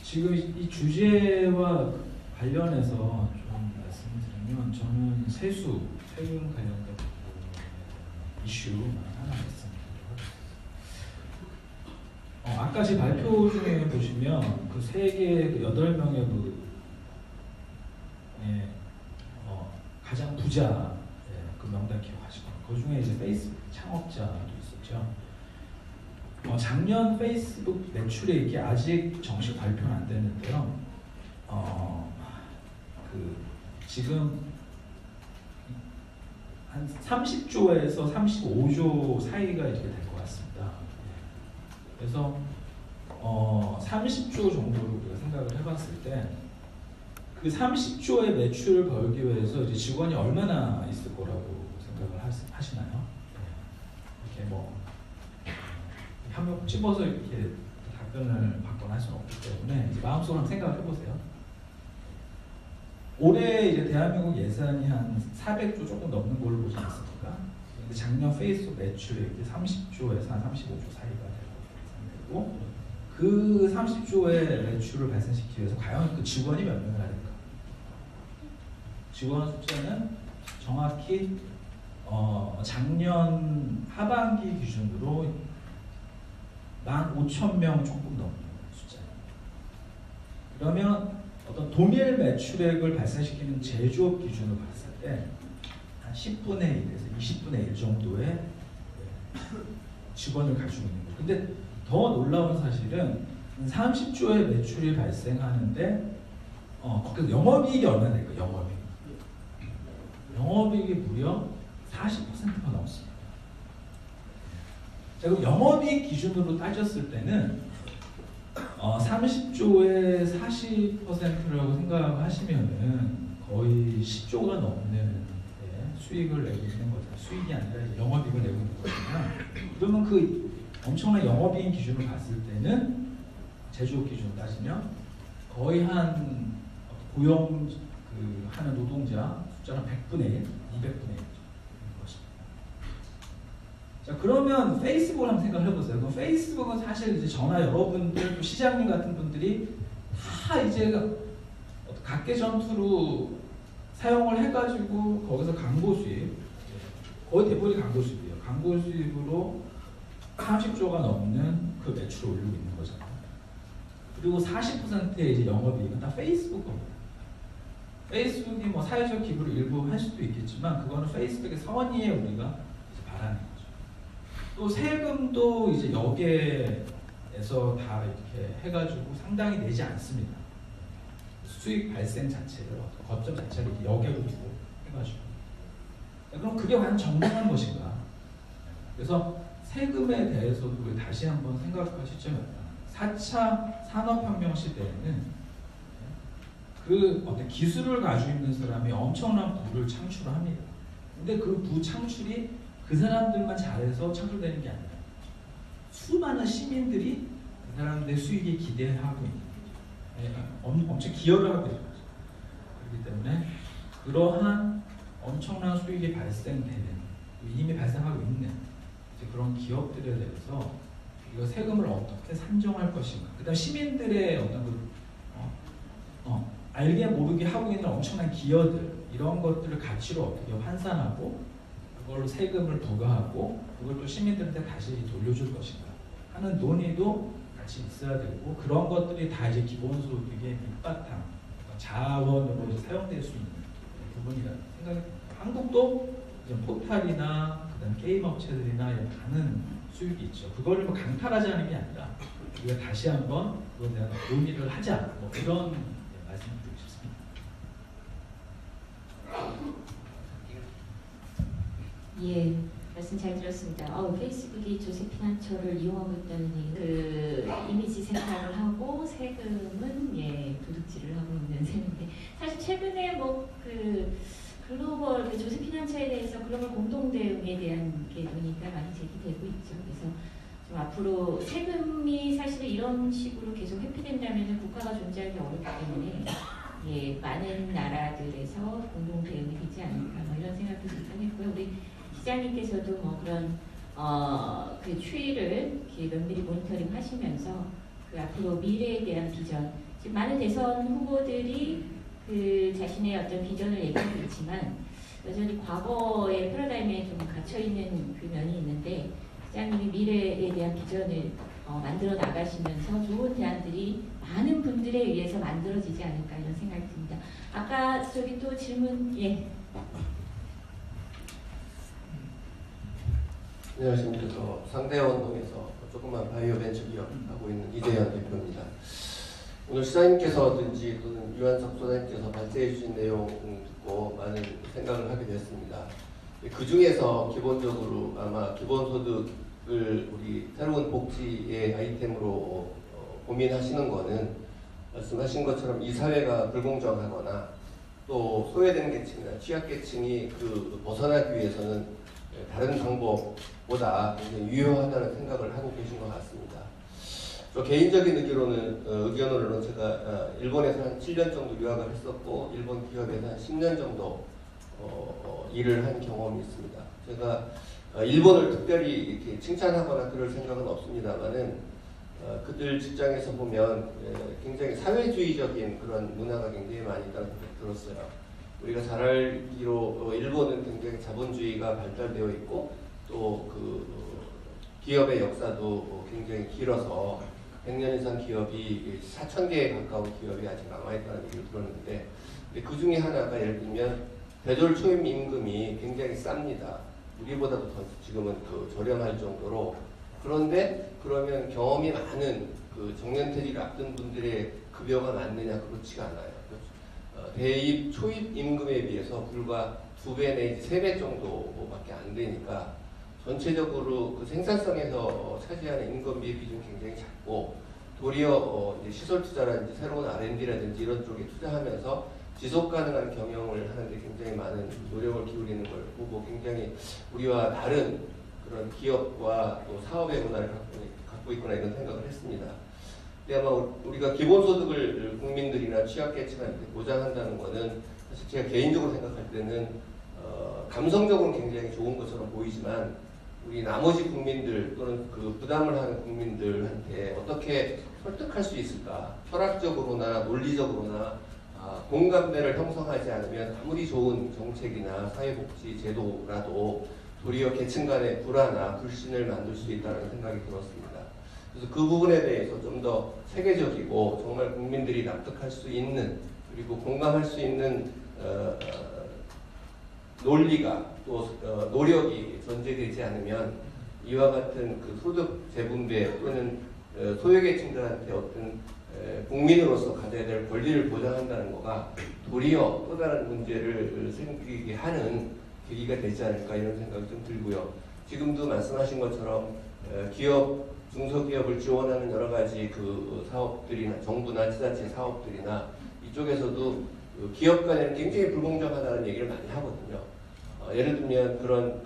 지금 이 주제와 관련해서 좀 말씀드리면, 저는 세금 관련된 이슈만 하나 말씀드리도록 하겠습니다. 아까 제 발표 중에 보시면 그 세계 8명의 가장 부자 그 명단 기억하시고, 그 중에 이제 페이스북 창업자도 있었죠. 작년 페이스북 매출액이 아직 정식 발표는 안 됐는데요. 지금 한 30조에서 35조 사이가 이렇게 될 것 같습니다. 그래서 30조 정도로 우리가 생각을 해봤을 때, 그 30조의 매출을 벌기 위해서 이제 직원이 얼마나 있을 거라고 생각을 하시나요? 이렇게 한번 찝어서 이렇게 답변을 받거나 할 수는 없기 때문에 이제 마음속으로 한번 생각을 해보세요. 올해 이제 대한민국 예산이 한 400조 조금 넘는 걸로 보지 않습니까? 근데 작년 페이스북 매출액이 30조에서 한 35조 사이가 되고, 그 30조의 매출을 발생시키기 위해서 과연 그 직원이 몇 명이나 될까? 직원 숫자는 정확히 작년 하반기 기준으로 15,000명 조금 넘는 숫자예요. 그러면 어떤 동일 매출액을 발생시키는 제조업 기준으로 봤을 때 한 10분의 1에서 20분의 1 정도의 직원을 가지고 있는 거죠. 근데 더 놀라운 사실은 30조의 매출이 발생하는데 거기서 영업이익이 얼마나 될까요? 영업이익이 무려 40%가 넘습니다. 자, 그럼 영업이익 기준으로 따졌을 때는 30조의 40%라고 생각하시면은 거의 10조가 넘는 수익을 내고 있는 거죠. 수익이 아니라 이제 영업이익을 내고 있는 거잖아요. 그러면 그 엄청난 영업이익 기준을 봤을 때는 제조업 기준 따지면 거의 한 고용 하는 노동자 숫자는 100분의 1, 200분의 1 것입니다. 자, 그러면 페이스북을 한번 생각을 해보세요. 그럼 페이스북은 사실 이제 저나 여러분들 또 시장님 같은 분들이 다 이제 각계 전투로 사용을 해가지고 거기서 광고 수입, 거의 대부분이 광고 수입이에요. 광고 수입으로 30조가 넘는 그 매출을 올리고 있는 거잖아요. 그리고 40%의 이제 영업이익은 다 페이스북 겁니다. 페이스북이 뭐 사회적 기부를 일부 할 수도 있겠지만 그거는 페이스북의 선의에 우리가 이제 바라는 거죠. 또 세금도 이제 여기에서 다 이렇게 해가지고 상당히 내지 않습니다. 수익 발생 자체를 거점 자체를 여기로 두고 해가지고 그럼 그게 과연 정당한 것인가? 그래서 세금에 대해서도 다시 한번 생각하실 점이 없다. 4차 산업혁명 시대에는 그 어떤 기술을 가지고 있는 사람이 엄청난 부를 창출합니다. 근데 그 부 창출이 그 사람들만 잘해서 창출되는 게 아니라 수많은 시민들이 그 사람들의 수익에 기대하고 있는 엄청 기여를 하고 있는 거죠. 그렇기 때문에 그러한 엄청난 수익이 발생되는 이미 발생하고 있는 그런 기업들에 대해서 이거 세금을 어떻게 산정할 것인가. 그다음 시민들의 어떤 알게 모르게 하고 있는 엄청난 기여들 이런 것들을 가치로 어떻게 환산하고 그걸로 세금을 부과하고 그걸 또 시민들한테 다시 돌려줄 것인가 하는 논의도 같이 있어야 되고 그런 것들이 다 이제 기본소득의 밑바탕 자원으로 이제 사용될 수 있는 부분이라는 생각이 듭니다. 한국도 이제 포탈이나 그다음 게임 업체들이나 이런 많은 수익이 있죠. 그거를 뭐 강탈하지 않는 게 아니라 우리가 다시 한번 그거에 대한 논의를 하자 뭐 이런 말씀을 드리고 싶습니다. 예, 말씀 잘 들었습니다. 페이스북이 조세피난처를 이용하고 있다는 그 이미지 생산을 하고 세금은 도둑질을 하고 있는 셈인데 사실 최근에 뭐 그 글로벌 조세피난처에 대해서 글로벌 공동 대응에 대한 논의가 많이 제기되고 있죠. 그래서 좀 앞으로 세금이 사실 이런 식으로 계속 회피된다면 국가가 존재하기 어렵기 때문에 많은 나라들에서 공동 대응이 되지 않을까 뭐 이런 생각도 들긴 했고요. 우리 시장님께서도 뭐 그런 그 추이를 면밀히 모니터링 하시면서 그 앞으로 미래에 대한 비전, 지금 많은 대선 후보들이 그 자신의 어떤 비전을 얘기하고 있지만 여전히 과거의 패러다임에 좀 갇혀 있는 그 면이 있는데 시장님이 미래에 대한 비전을 만들어 나가시면서 좋은 대안들이 많은 분들에 의해서 만들어지지 않을까 이런 생각이 듭니다. 아까 저기 또 질문 안녕하십니까. 저 상대원동에서 조그만 바이오 벤처 기업 하고 있는 이대현 대표입니다. 오늘 시장님께서든지 또는 유한석 소장님께서 발제해 주신 내용 듣고 많은 생각을 하게 되었습니다. 그 중에서 기본적으로 아마 기본소득을 우리 새로운 복지의 아이템으로 고민하시는 거는 말씀하신 것처럼 이 사회가 불공정하거나 또 소외된 계층이나 취약계층이 그 벗어나기 위해서는 다른 방법보다 굉장히 유효하다는 생각을 하고 계신 것 같습니다. 저 개인적인 의견으로는 제가 일본에서 한 7년 정도 유학을 했었고 일본 기업에서 한 10년 정도 일을 한 경험이 있습니다. 제가 일본을 특별히 이렇게 칭찬하거나 그럴 생각은 없습니다만은 그들 직장에서 보면 굉장히 사회주의적인 그런 문화가 굉장히 많이 있다는 생각이 들었어요. 우리가 잘 알기로 일본은 굉장히 자본주의가 발달되어 있고 또 그 기업의 역사도 굉장히 길어서 100년 이상 기업이 4,000개에 가까운 기업이 아직 남아있다는 얘기를 들었는데 그 중에 하나가 예를 들면 대졸 초임 임금이 굉장히 쌉니다. 우리보다도 더 지금은 그 저렴할 정도로. 그런데 그러면 경험이 많은 그 정년퇴직을 앞둔 분들의 급여가 많느냐? 그렇지가 않아요. 대입 초입 임금에 비해서 불과 2배 내지 3배 정도밖에 안 되니까 전체적으로 그 생산성에서 차지하는 인건비의 비중이 굉장히 작고 도리어 이제 시설 투자라든지 새로운 R&D라든지 이런 쪽에 투자하면서 지속 가능한 경영을 하는데 굉장히 많은 노력을 기울이는 걸 보고 굉장히 우리와 다른 그런 기업과 또 사업의 문화를 갖고 있구나 이런 생각을 했습니다. 근데 아마 우리가 기본소득을 국민들이나 취약계층한테 보장한다는 것은 사실 제가 개인적으로 생각할 때는 감성적으로는 굉장히 좋은 것처럼 보이지만 우리 나머지 국민들 또는 그 부담을 하는 국민들한테 어떻게 설득할 수 있을까? 철학적으로나 논리적으로나 공감대를 형성하지 않으면 아무리 좋은 정책이나 사회복지 제도라도 도리어 계층 간의 불화나 불신을 만들 수 있다는 생각이 들었습니다. 그래서 그 부분에 대해서 좀 더 세계적이고 정말 국민들이 납득할 수 있는 그리고 공감할 수 있는 논리가 또 노력이 전제되지 않으면 이와 같은 그 소득 재분배 또는 소외계층들한테 어떤 국민으로서 가져야 될 권리를 보장한다는 거가 도리어 또 다른 문제를 생기게 하는 계기가 되지 않을까 이런 생각이 좀 들고요. 지금도 말씀하신 것처럼 기업, 중소기업을 지원하는 여러 가지 그 사업들이나 정부나 지자체 사업들이나 이쪽에서도 그 기업 간에는 굉장히 불공정하다는 얘기를 많이 하거든요. 예를 들면 그런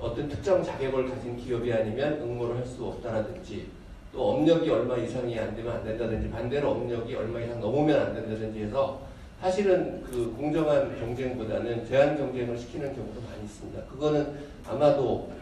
어떤 특정 자격을 가진 기업이 아니면 응모를 할 수 없다라든지 또 업력이 얼마 이상이 안 되면 안 된다든지 반대로 업력이 얼마 이상 넘으면 안 된다든지 해서 사실은 그 공정한 경쟁보다는 제한 경쟁을 시키는 경우도 많이 있습니다. 그거는 아마도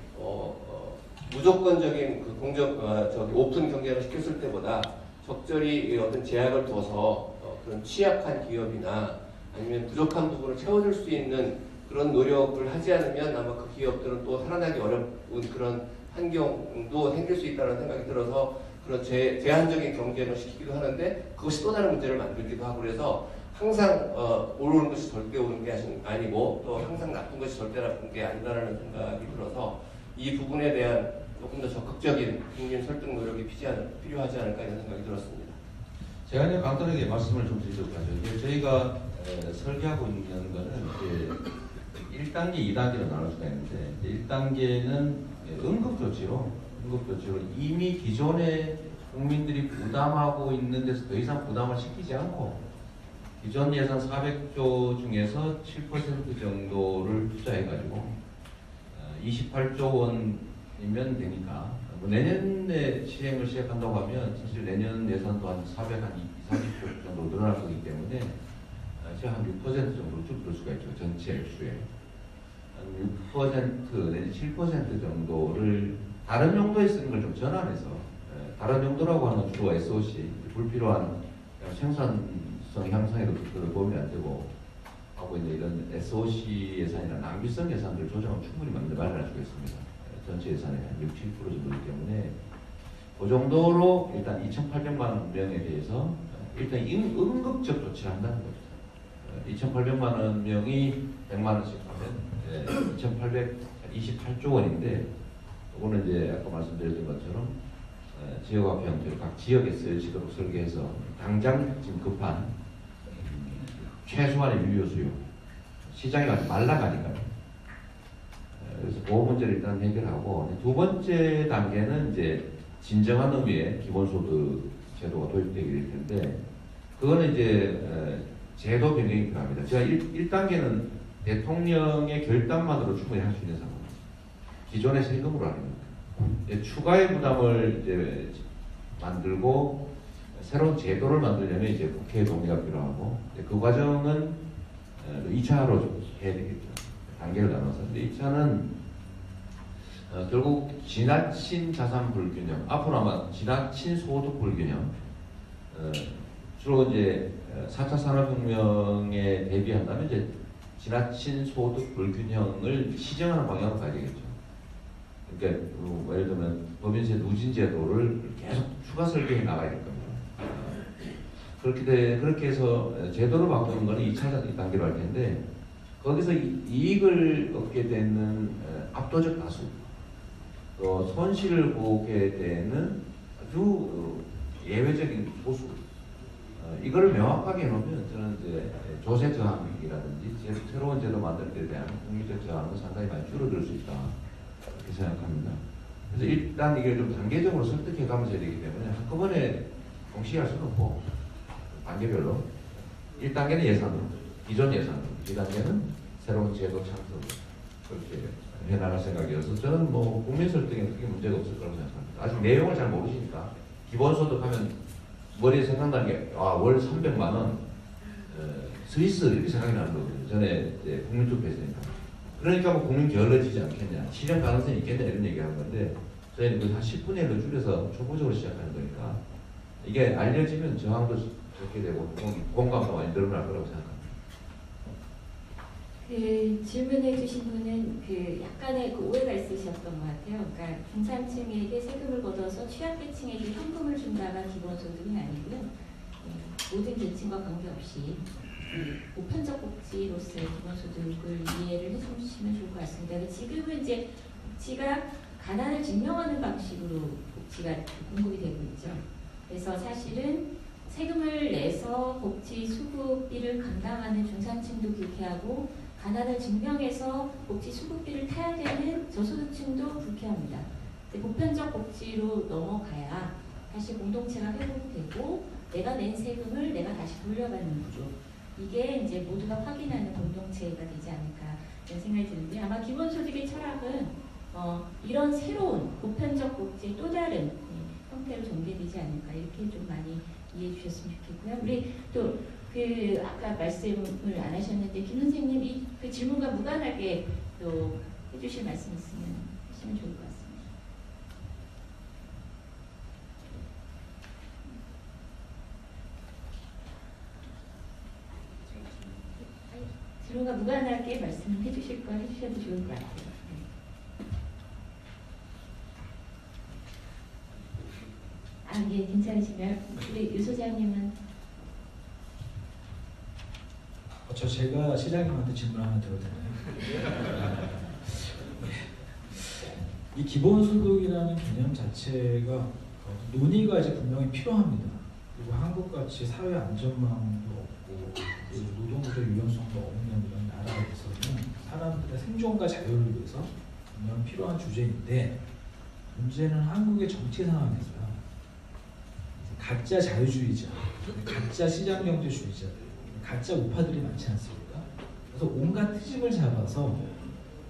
무조건적인 그 오픈 경쟁을 시켰을 때보다 적절히 어떤 제약을 둬서 그런 취약한 기업이나 아니면 부족한 부분을 채워줄 수 있는 그런 노력을 하지 않으면 아마 그 기업들은 또 살아나기 어려운 그런 환경도 생길 수 있다는 생각이 들어서 그런 제한적인 경쟁을 시키기도 하는데 그것이 또 다른 문제를 만들기도 하고 그래서 항상 옳은 것이 절대 옳은 게 아니고 또 항상 나쁜 것이 절대 나쁜 게 아니다라는 생각이 들어서 이 부분에 대한 조금 더 적극적인 국민 설득 노력이 필요하지 않을까 이런 생각이 들었습니다. 제가 이제 간단하게 말씀을 좀 드리도록 하죠. 저희가 설계하고 있는 거는 이제 1단계, 2단계로 나눌 수가 있는데 1단계는 응급조치로 이미 기존에 국민들이 부담하고 있는 데서 더 이상 부담을 시키지 않고 기존 예산 400조 중에서 7% 정도를 투자해가지고 28조 원이면 되니까 내년에 시행을 시작한다고 하면 사실 내년 예산도 한 430조 정도 늘어날 거기 때문에 제가 한 6% 정도로 줄일 수가 있죠. 전체 액수에. 한 6% 내지 7% 정도를 다른 용도에 쓰는 걸 좀 전환해서 다른 용도라고 하는 주로 SOC 불필요한 생산성 향상에도 도움이 안 되고 하고 있는 이런 SOC 예산이나 낭비성 예산들 조정은 충분히 마련할 수가 있습니다. 전체 예산의 한 6, 7% 정도이기 때문에 그 정도로 일단 2,800만 명에 대해서 일단 응급적 조치를 한다는 거죠. 2,800만 명이 100만 원씩 하면 2,828조 원인데 이거는 이제 아까 말씀드렸던 것처럼 지역화폐 형태로 각 지역에 쓰여지도록 설계해서 당장 지금 급한 최소한의 유효 수요 시장이 아주 말라가니까요. 그래서 그 문제를 일단 해결하고 두 번째 단계는 이제 진정한 의미의 기본소득 제도가 도입되게 될 텐데 그거는 이제 제도 변경이 필요합니다. 제가 1단계는 대통령의 결단만으로 충분히 할 수 있는 상황입니다. 기존의 세금으로 하는 겁니다. 추가의 부담을 이제 만들고 새로운 제도를 만들려면 이제 국회의 동의가 필요하고 그 과정은 2차로 해야 되겠죠. 단계를 나눠서. 근데 2차는 결국 지나친 자산 불균형, 앞으로 아마 지나친 소득 불균형, 주로 이제 4차 산업혁명에 대비한다면 이제 지나친 소득 불균형을 시정하는 방향으로 가야 되겠죠. 그러니까 예를 들면 법인세 누진 제도를 계속 추가 설계해 나가야 될 겁니다. 그렇게 해서 제도를 바꾸는 것은 2차 단계로 할 텐데 거기서 이익을 얻게 되는 압도적 다수 또 손실을 보게 되는 아주 예외적인 소수 이걸 명확하게 해놓으면 저는 이제 조세 저항이라든지 새로운 제도 만들 때 대한 국민적 저항은 상당히 많이 줄어들 수 있다 이렇게 생각합니다. 그래서 일단 이게 좀 단계적으로 설득해 가면서 해야 되기 때문에 한꺼번에 동시에 할 수는 없고 단계별로 1단계는 예산으로, 기존 예산으로, 2단계는 새로운 제도 창설 그렇게 해나갈 생각이어서 저는 뭐 국민 설득에 크게 문제가 없을 거라고 생각합니다. 아직 내용을 잘 모르시니까 기본소득 하면 머리에 생각나는 게 월 300만 원 스위스 이렇게 생각이 나는 거거든요. 전에 이제 국민투표 했으니까. 그러니까 뭐 국민 게을러지지 않겠냐, 실현 가능성이 있겠냐 이런 얘기하는 건데 저희는 그 한 10분의 1로 줄여서 초보적으로 시작하는 거니까 이게 알려지면 저항도 적게 되고 공감도 많이 늘어날 거라고 생각합니다. 그 질문해 주신 분은 그 약간의 그 오해가 있으셨던 것 같아요. 그러니까 중산층에게 세금을 걷어서 취약계층에게 현금을 준다가 기본소득은 아니고요. 모든 계층과 관계없이 보편적 복지로서의 기본소득을 이해를 해주시면 좋을 것 같습니다. 지금은 이제 복지가 가난을 증명하는 방식으로 복지가 공급이 되고 있죠. 그래서 사실은 세금을 내서 복지 수급비를 감당하는 중산층도 불쾌하고 가난을 증명해서 복지 수급비를 타야 되는 저소득층도 불쾌합니다. 보편적 복지로 넘어가야 다시 공동체가 회복되고 내가 낸 세금을 내가 다시 돌려받는 구조, 이게 이제 모두가 확인하는 공동체가 되지 않을까 이런 생각이 드는데 아마 기본소득의 철학은 이런 새로운 보편적 복지의 또 다른 형태로 전개되지 않을까 이렇게 좀 많이 이해해 주셨으면 좋겠고요. 우리 또 그 아까 말씀을 안 하셨는데 김 선생님이 그 질문과 무관하게 또 해주실 말씀 있으면 하시면 좋을 것 같습니다. 질문과 무관하게 말씀을 해주실 거 해주셔도 좋을 것 같아요. 예, 괜찮으시면 우리 유 소장님은 제가 시장님한테 질문 하나 드려도 되나요? 이 기본소득이라는 개념 자체가 논의가 이제 분명히 필요합니다. 그리고 한국같이 사회 안전망도 없고 노동구조 유연성도 없는 이런 나라에서는 사람들의 생존과 자유를 위해서 분명 필요한 주제인데 문제는 한국의 정치 상황에서요. 가짜 자유주의자, 가짜 시장경제주의자들, 가짜 우파들이 많지 않습니까? 그래서 온갖 트집을 잡아서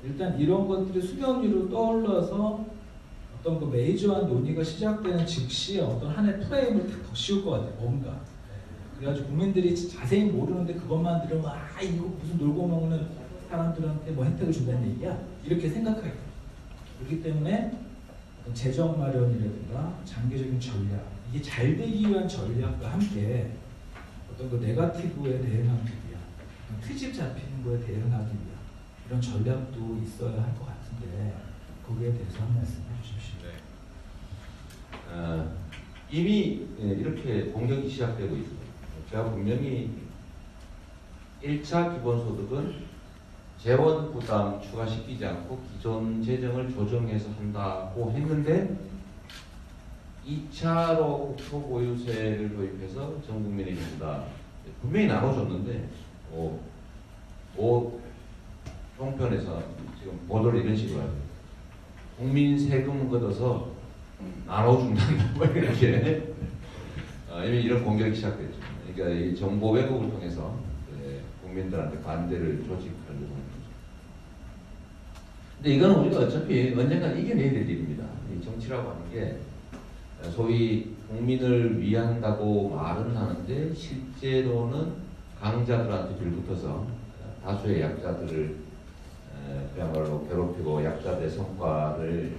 일단 이런 것들이 수면 위로 떠올라서 어떤 그 메이저한 논의가 시작되는 즉시 어떤 하나의 프레임을 더 씌울 것 같아요. 뭔가. 그래가지고 국민들이 자세히 모르는데 그것만 들으면 이거 무슨 놀고 먹는 사람들한테 뭐 혜택을 준다는 얘기야? 이렇게 생각하게 돼요. 그렇기 때문에 어떤 재정 마련이라든가 장기적인 전략, 이게 잘 되기 위한 전략과 함께 어떤 그 네거티브에 대응하기 위한 트집 잡히는 거에 대응하기 위한 이런 전략도 있어야 할 것 같은데 거기에 대해서 한 말씀 해주십시오. 네. 이미 이렇게 공격이 시작되고 있습니다. 제가 분명히 1차 기본소득은 재원 부담 추가시키지 않고 기존 재정을 조정해서 한다고 했는데 2차로 초보유세를 도입해서 전 국민에게 준다. 분명히 나눠줬는데 종편에서 지금 보도를 이런 식으로 하죠. 국민 세금 걷어서 나눠준다. 뭐 이렇게 이미 이런 공격이 시작됐죠. 그러니까 이 정보 왜곡을 통해서 국민들한테 반대를 조직하려고 하는 거죠. 근데 이건 우리가 어차피 언젠가 이겨내야 될 일입니다. 이 정치라고 하는 게 소위 국민을 위한다고 말은 하는데 실제로는 강자들한테 빌붙어서 다수의 약자들을 그야말로 괴롭히고 약자들의 성과를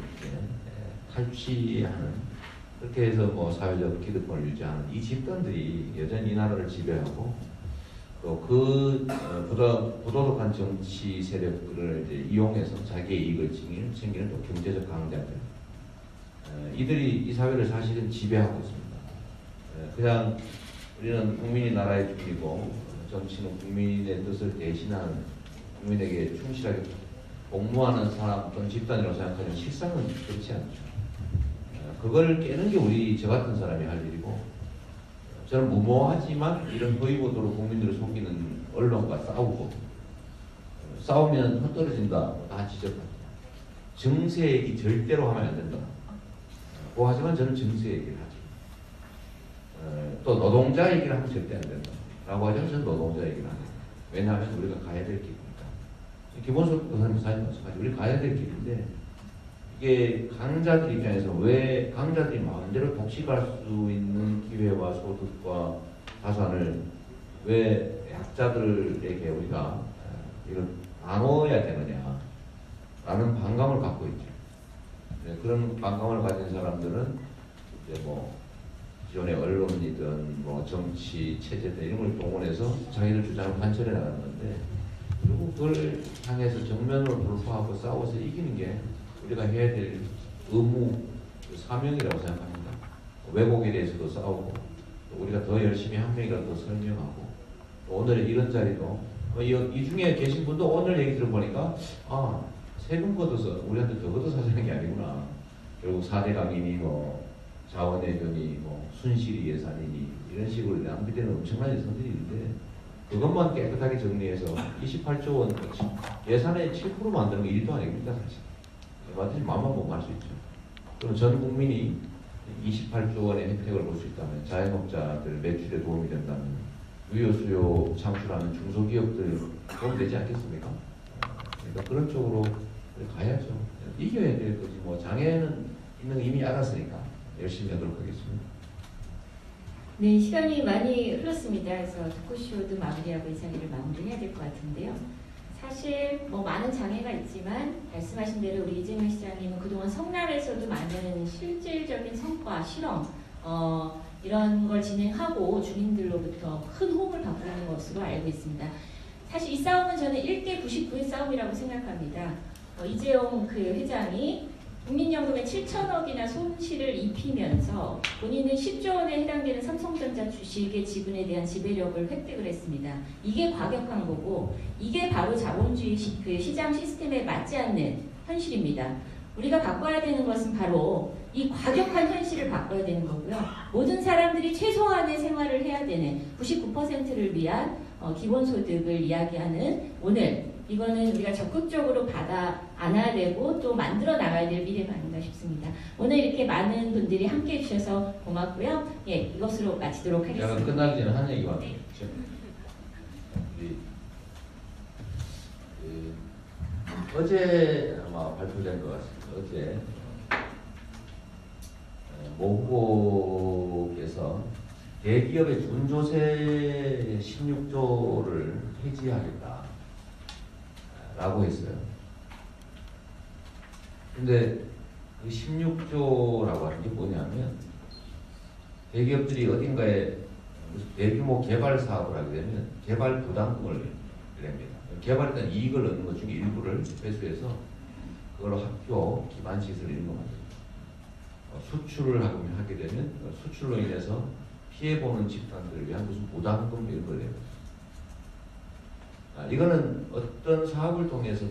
탈취하는, 그렇게 해서 뭐 사회적 기득권을 유지하는 이 집단들이 여전히 이 나라를 지배하고 또 그 부도덕한 정치 세력들을 이제 이용해서 자기의 이익을 챙기는 또 경제적 강자들, 이들이 이 사회를 사실은 지배하고 있습니다. 그냥 우리는 국민이 나라의 주인이고 정치는 국민의 뜻을 대신하는, 국민에게 충실하게 복무하는 사람 또는 집단이라고 생각하지만 실상은 그렇지 않죠. 그걸 깨는 게 저 같은 사람이 할 일이고, 저는 무모하지만 이런 허위 보도로 국민들을 속이는 언론과 싸우면 헛떨어진다 다 지적합니다. 정세 얘기 절대로 하면 안 된다. 하지만 저는 정세 얘기를 하죠. 또 노동자 얘기를 하면 절대 안 된다. 라고 하지만 저는 노동자 얘기를 안 해요. 왜냐하면 우리가 가야 될 길이니까. 기본소득도 마찬가지. 우리 가야 될 길인데 이게 강자들 입장에서 왜 강자들이 마음대로 독식할 수 있는 기회와 소득과 자산을 왜 약자들에게 우리가 이걸 나눠야 되느냐 라는 반감을 갖고 있죠. 그런 반감을 가진 사람들은 이제 뭐 기존의 언론이든 뭐 정치 체제든 이런 걸 동원해서 자기들 주장을 관철해 나가는 건데 결국 그걸 향해서 정면으로 돌파하고 싸워서 이기는 게 우리가 해야 될 의무, 사명이라고 생각합니다. 왜곡에 대해서도 싸우고 또 우리가 더 열심히 한 명이라도 더 설명하고 또 오늘 이런 자리도 이 중에 계신 분도 오늘 얘기 들어보니까 세금 걷어서 우리한테 더 걷어서 하자는 게 아니구나. 결국 4대 강인이 뭐 자원외교니 뭐 순실이 예산이니 이런 식으로 낭비되는 엄청난 예산들이 있는데 그것만 깨끗하게 정리해서 28조 원 예산의 7% 만드는 게 일도 아닙니다. 사실. 얼마든지 마음만 보면 할 수 있죠. 그럼 전 국민이 28조 원의 혜택을 볼 수 있다면 자영업자들 매출에 도움이 된다면 유효수요 창출하는 중소기업들 도움 되지 않겠습니까? 그러니까 그런 쪽으로 가야죠. 이겨야 될 거지. 뭐 장애는 있는 거 이미 알았으니까 열심히 하도록 하겠습니다. 네, 시간이 많이 흘렀습니다. 그래서 토크쇼도 마무리하고 이 자리를 마무리해야 될 것 같은데요. 사실 뭐 많은 장애가 있지만 말씀하신 대로 우리 이재명 시장님은 그동안 성남에서도 많은 실질적인 성과, 실험 이런 걸 진행하고 주민들로부터 큰 호응을 받고 있는 것으로 알고 있습니다. 사실 이 싸움은 저는 1대 99의 싸움이라고 생각합니다. 이재용 그 회장이 국민연금에 7천억이나 손실을 입히면서 본인은 10조 원에 해당되는 삼성전자 주식의 지분에 대한 지배력을 획득을 했습니다. 이게 과격한 거고 이게 바로 자본주의 그 시장 시스템에 맞지 않는 현실입니다. 우리가 바꿔야 되는 것은 바로 이 과격한 현실을 바꿔야 되는 거고요. 모든 사람들이 최소한의 생활을 해야 되는 99%를 위한 기본소득을 이야기하는 오늘 이거는 우리가 적극적으로 받아 안아야 되고 또 만들어 나가야 될 미래가 아닌가 싶습니다. 오늘 이렇게 많은 분들이 함께해 주셔서 고맙고요. 예, 이것으로 마치도록 하겠습니다. 제가 끝나기 전에 한 얘기만 네. 어제 아마 발표된 것 같습니다. 어제 모 후보께서 대기업의 준조세 16조를 폐지하겠다 라고 했어요. 근데 그 16조라고 하는 게 뭐냐면 대기업들이 어딘가에 대규모 개발 사업을 하게 되면 개발 부담금을 냅니다. 개발했던 이익을 얻는 것 중에 일부를 회수해서 그걸 학교, 기반시설 이런 거 만듭니다. 수출을 하게 되면 수출로 인해서 피해보는 집단들을 위한 무슨 부담금 이런 걸 내요. 이거는 어떤 사업을 통해서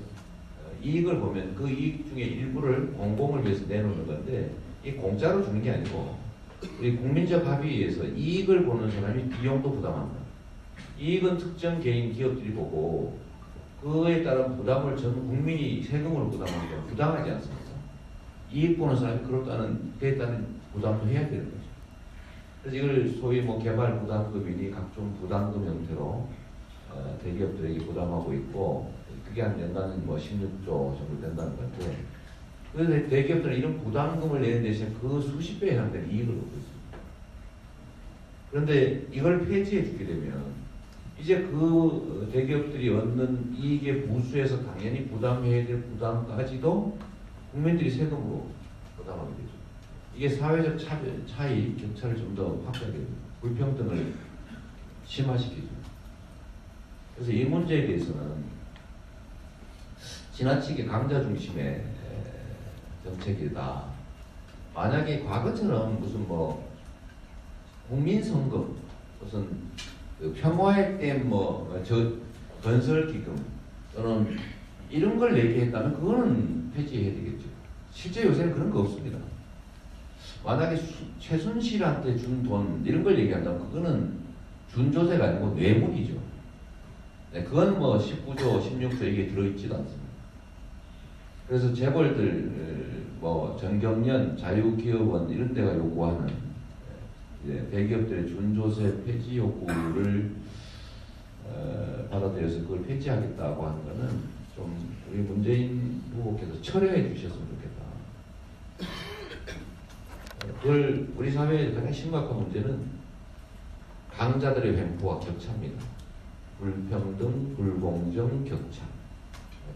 이익을 보면 그 이익 중에 일부를 공공을 위해서 내놓는 건데 이 공짜로 주는 게 아니고 우리 국민적 합의에 의해서 이익을 보는 사람이 비용도 부담한다. 이익은 특정 개인 기업들이 보고 그에 따른 부담을 전 국민이 세금으로 부담하는 게 부당하지 않습니까? 이익 보는 사람이 그에 따른 부담도 해야 되는 거죠. 그래서 이걸 소위 뭐 개발 부담금이니 각종 부담금 형태로 대기업들에게 부담하고 있고 그게 한 연간 뭐 16조 정도 된다는 건데 그래서 대기업들은 이런 부담금을 내는 대신 그 수십 배에 해당되는 이익을 얻고 있습니다. 그런데 이걸 폐지해 주게 되면 이제 그 대기업들이 얻는 이익의 부수에서 당연히 부담해야 될 부담까지도 국민들이 세금으로 부담하게 되죠. 이게 사회적 차이, 격차를 좀 더 확대하게 됩니다. 불평등을 심화시키죠. 그래서 이 문제에 대해서는 지나치게 강자 중심의 정책이다. 만약에 과거처럼 무슨 뭐 국민성금, 무슨 그 평화의 댐 건설기금 또는 이런 걸 얘기했다면 그거는 폐지해야 되겠죠. 실제 요새는 그런 거 없습니다. 만약에 최순실한테 준 돈 이런 걸 얘기한다면 그거는 준조세가 아니고 뇌물이죠. 네, 그건 뭐 19조, 16조 이게 들어있지도 않습니다. 그래서 재벌들, 뭐 정경련, 자유기업원 이런 데가 요구하는 대기업들의 준조세 폐지 요구를 받아들여서 그걸 폐지하겠다고 하는 거는 좀 우리 문재인 후보께서 철회해 주셨으면 좋겠다. 그걸 우리 사회의 가장 심각한 문제는 강자들의 횡포와 격차입니다. 불평등, 불공정, 격차.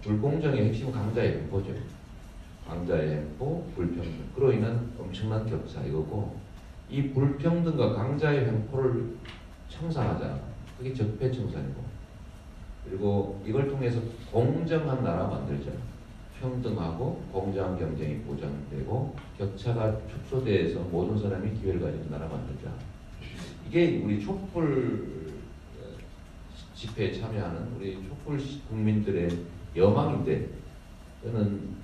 불공정의 핵심 강자의 횡포죠. 강자의 횡포, 불평등. 그로 인한 엄청난 격차 이거고, 이 불평등과 강자의 횡포를 청산하자. 그게 적폐청산이고, 그리고 이걸 통해서 공정한 나라 만들자. 평등하고 공정한 경쟁이 보장되고 격차가 축소돼서 모든 사람이 기회를 가지는 나라 만들자. 이게 우리 촛불 집회에 참여하는 우리 촛불 국민들의 여망인데, 저는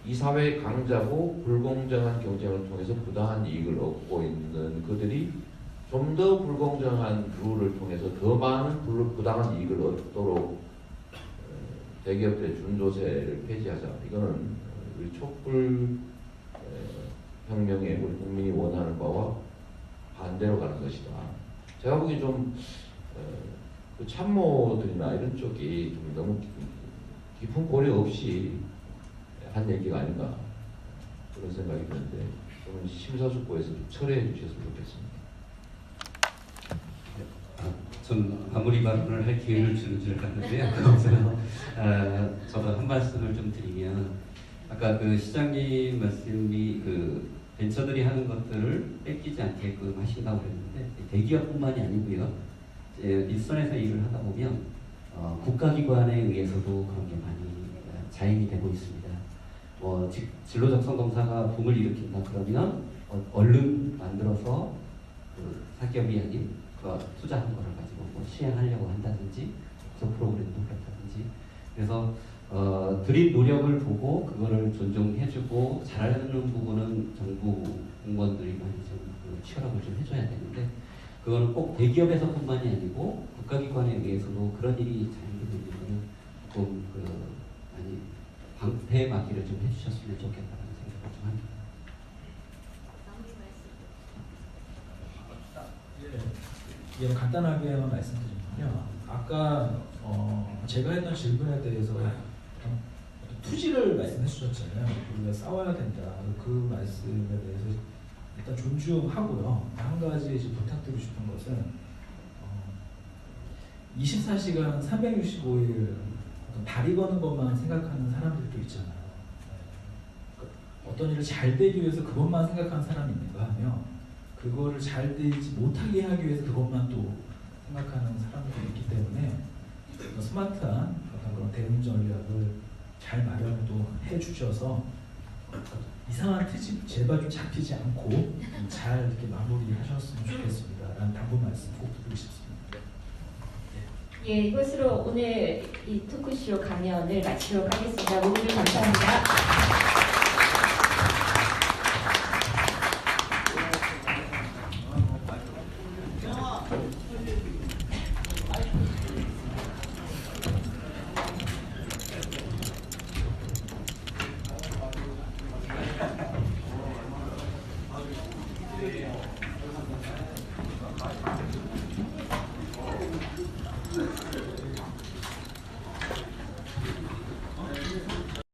이 사회의 강자고 불공정한 경쟁을 통해서 부당한 이익을 얻고 있는 그들이 좀 더 불공정한 룰을 통해서 더 많은 부당한 이익을 얻도록 대기업들의 준조세를 폐지하자. 이거는 우리 촛불 혁명에 우리 국민이 원하는 바와 반대로 가는 것이다. 제가 보기엔 좀 그 참모들이나 이런 쪽이 좀 너무 깊은 고려 없이 한 얘기가 아닌가 그런 생각이 드는데, 좀 심사숙고해서 좀 철회해 주셨으면 좋겠습니다. 전 아무리 발언을 할 기회를 주는 줄 알았는데요. 그래서 저도 한 말씀을 좀 드리면, 아까 그 시장님 말씀이 그 벤처들이 하는 것들을 뺏기지 않게끔 하신다고 그랬는데, 대기업뿐만이 아니고요. 일선에서 일을 하다 보면 국가기관에 의해서도 그런 게 많이 자행이 되고 있습니다. 진로 적성 검사가 붐을 일으킨다 그러면 얼른 만들어서 그 사기업이 아닌 그 투자한 거를 가지고 뭐 시행하려고 한다든지, 그 프로그램도 그렇다든지. 그래서 드린 노력을 보고 그거를 존중해주고 잘하는 부분은 정부 공무원들이 많이 좀 취업을 좀 해줘야 되는데, 그거는 꼭 대기업에서뿐만이 아니고 국가기관에 의해서도 그런 일이 자행되고 있는 거는 조금 많이 방패 막기를 좀 해주셨으면 좋겠다는 생각을 좀 합니다. 예, 간단하게만 말씀드리면요. 아까 제가 했던 질문에 대해서 투지를 말씀해 주셨잖아요. 우리가 싸워야 된다. 그 말씀에 대해서 일단 존중하고요. 한 가지 이제 부탁드리고 싶은 것은 24시간 365일 다리 거는 것만 생각하는 사람들도 있잖아요. 어떤 일을 잘 되기 위해서 그것만 생각하는 사람이 있는가 하면, 그거를 잘 되지 못하게 하기 위해서 그것만 또 생각하는 사람들이 있기 때문에 스마트한 어떤 그런 대응 전략을 잘 마련을 또 해주셔서 이상한 트집 제발 좀 잡히지 않고 잘 이렇게 마무리하셨으면 좋겠습니다. 라는 당부 말씀 꼭 드리고 싶습니다. 예, 이것으로 오늘 이 토크쇼 강연을 마치도록 하겠습니다. 모두들 감사합니다.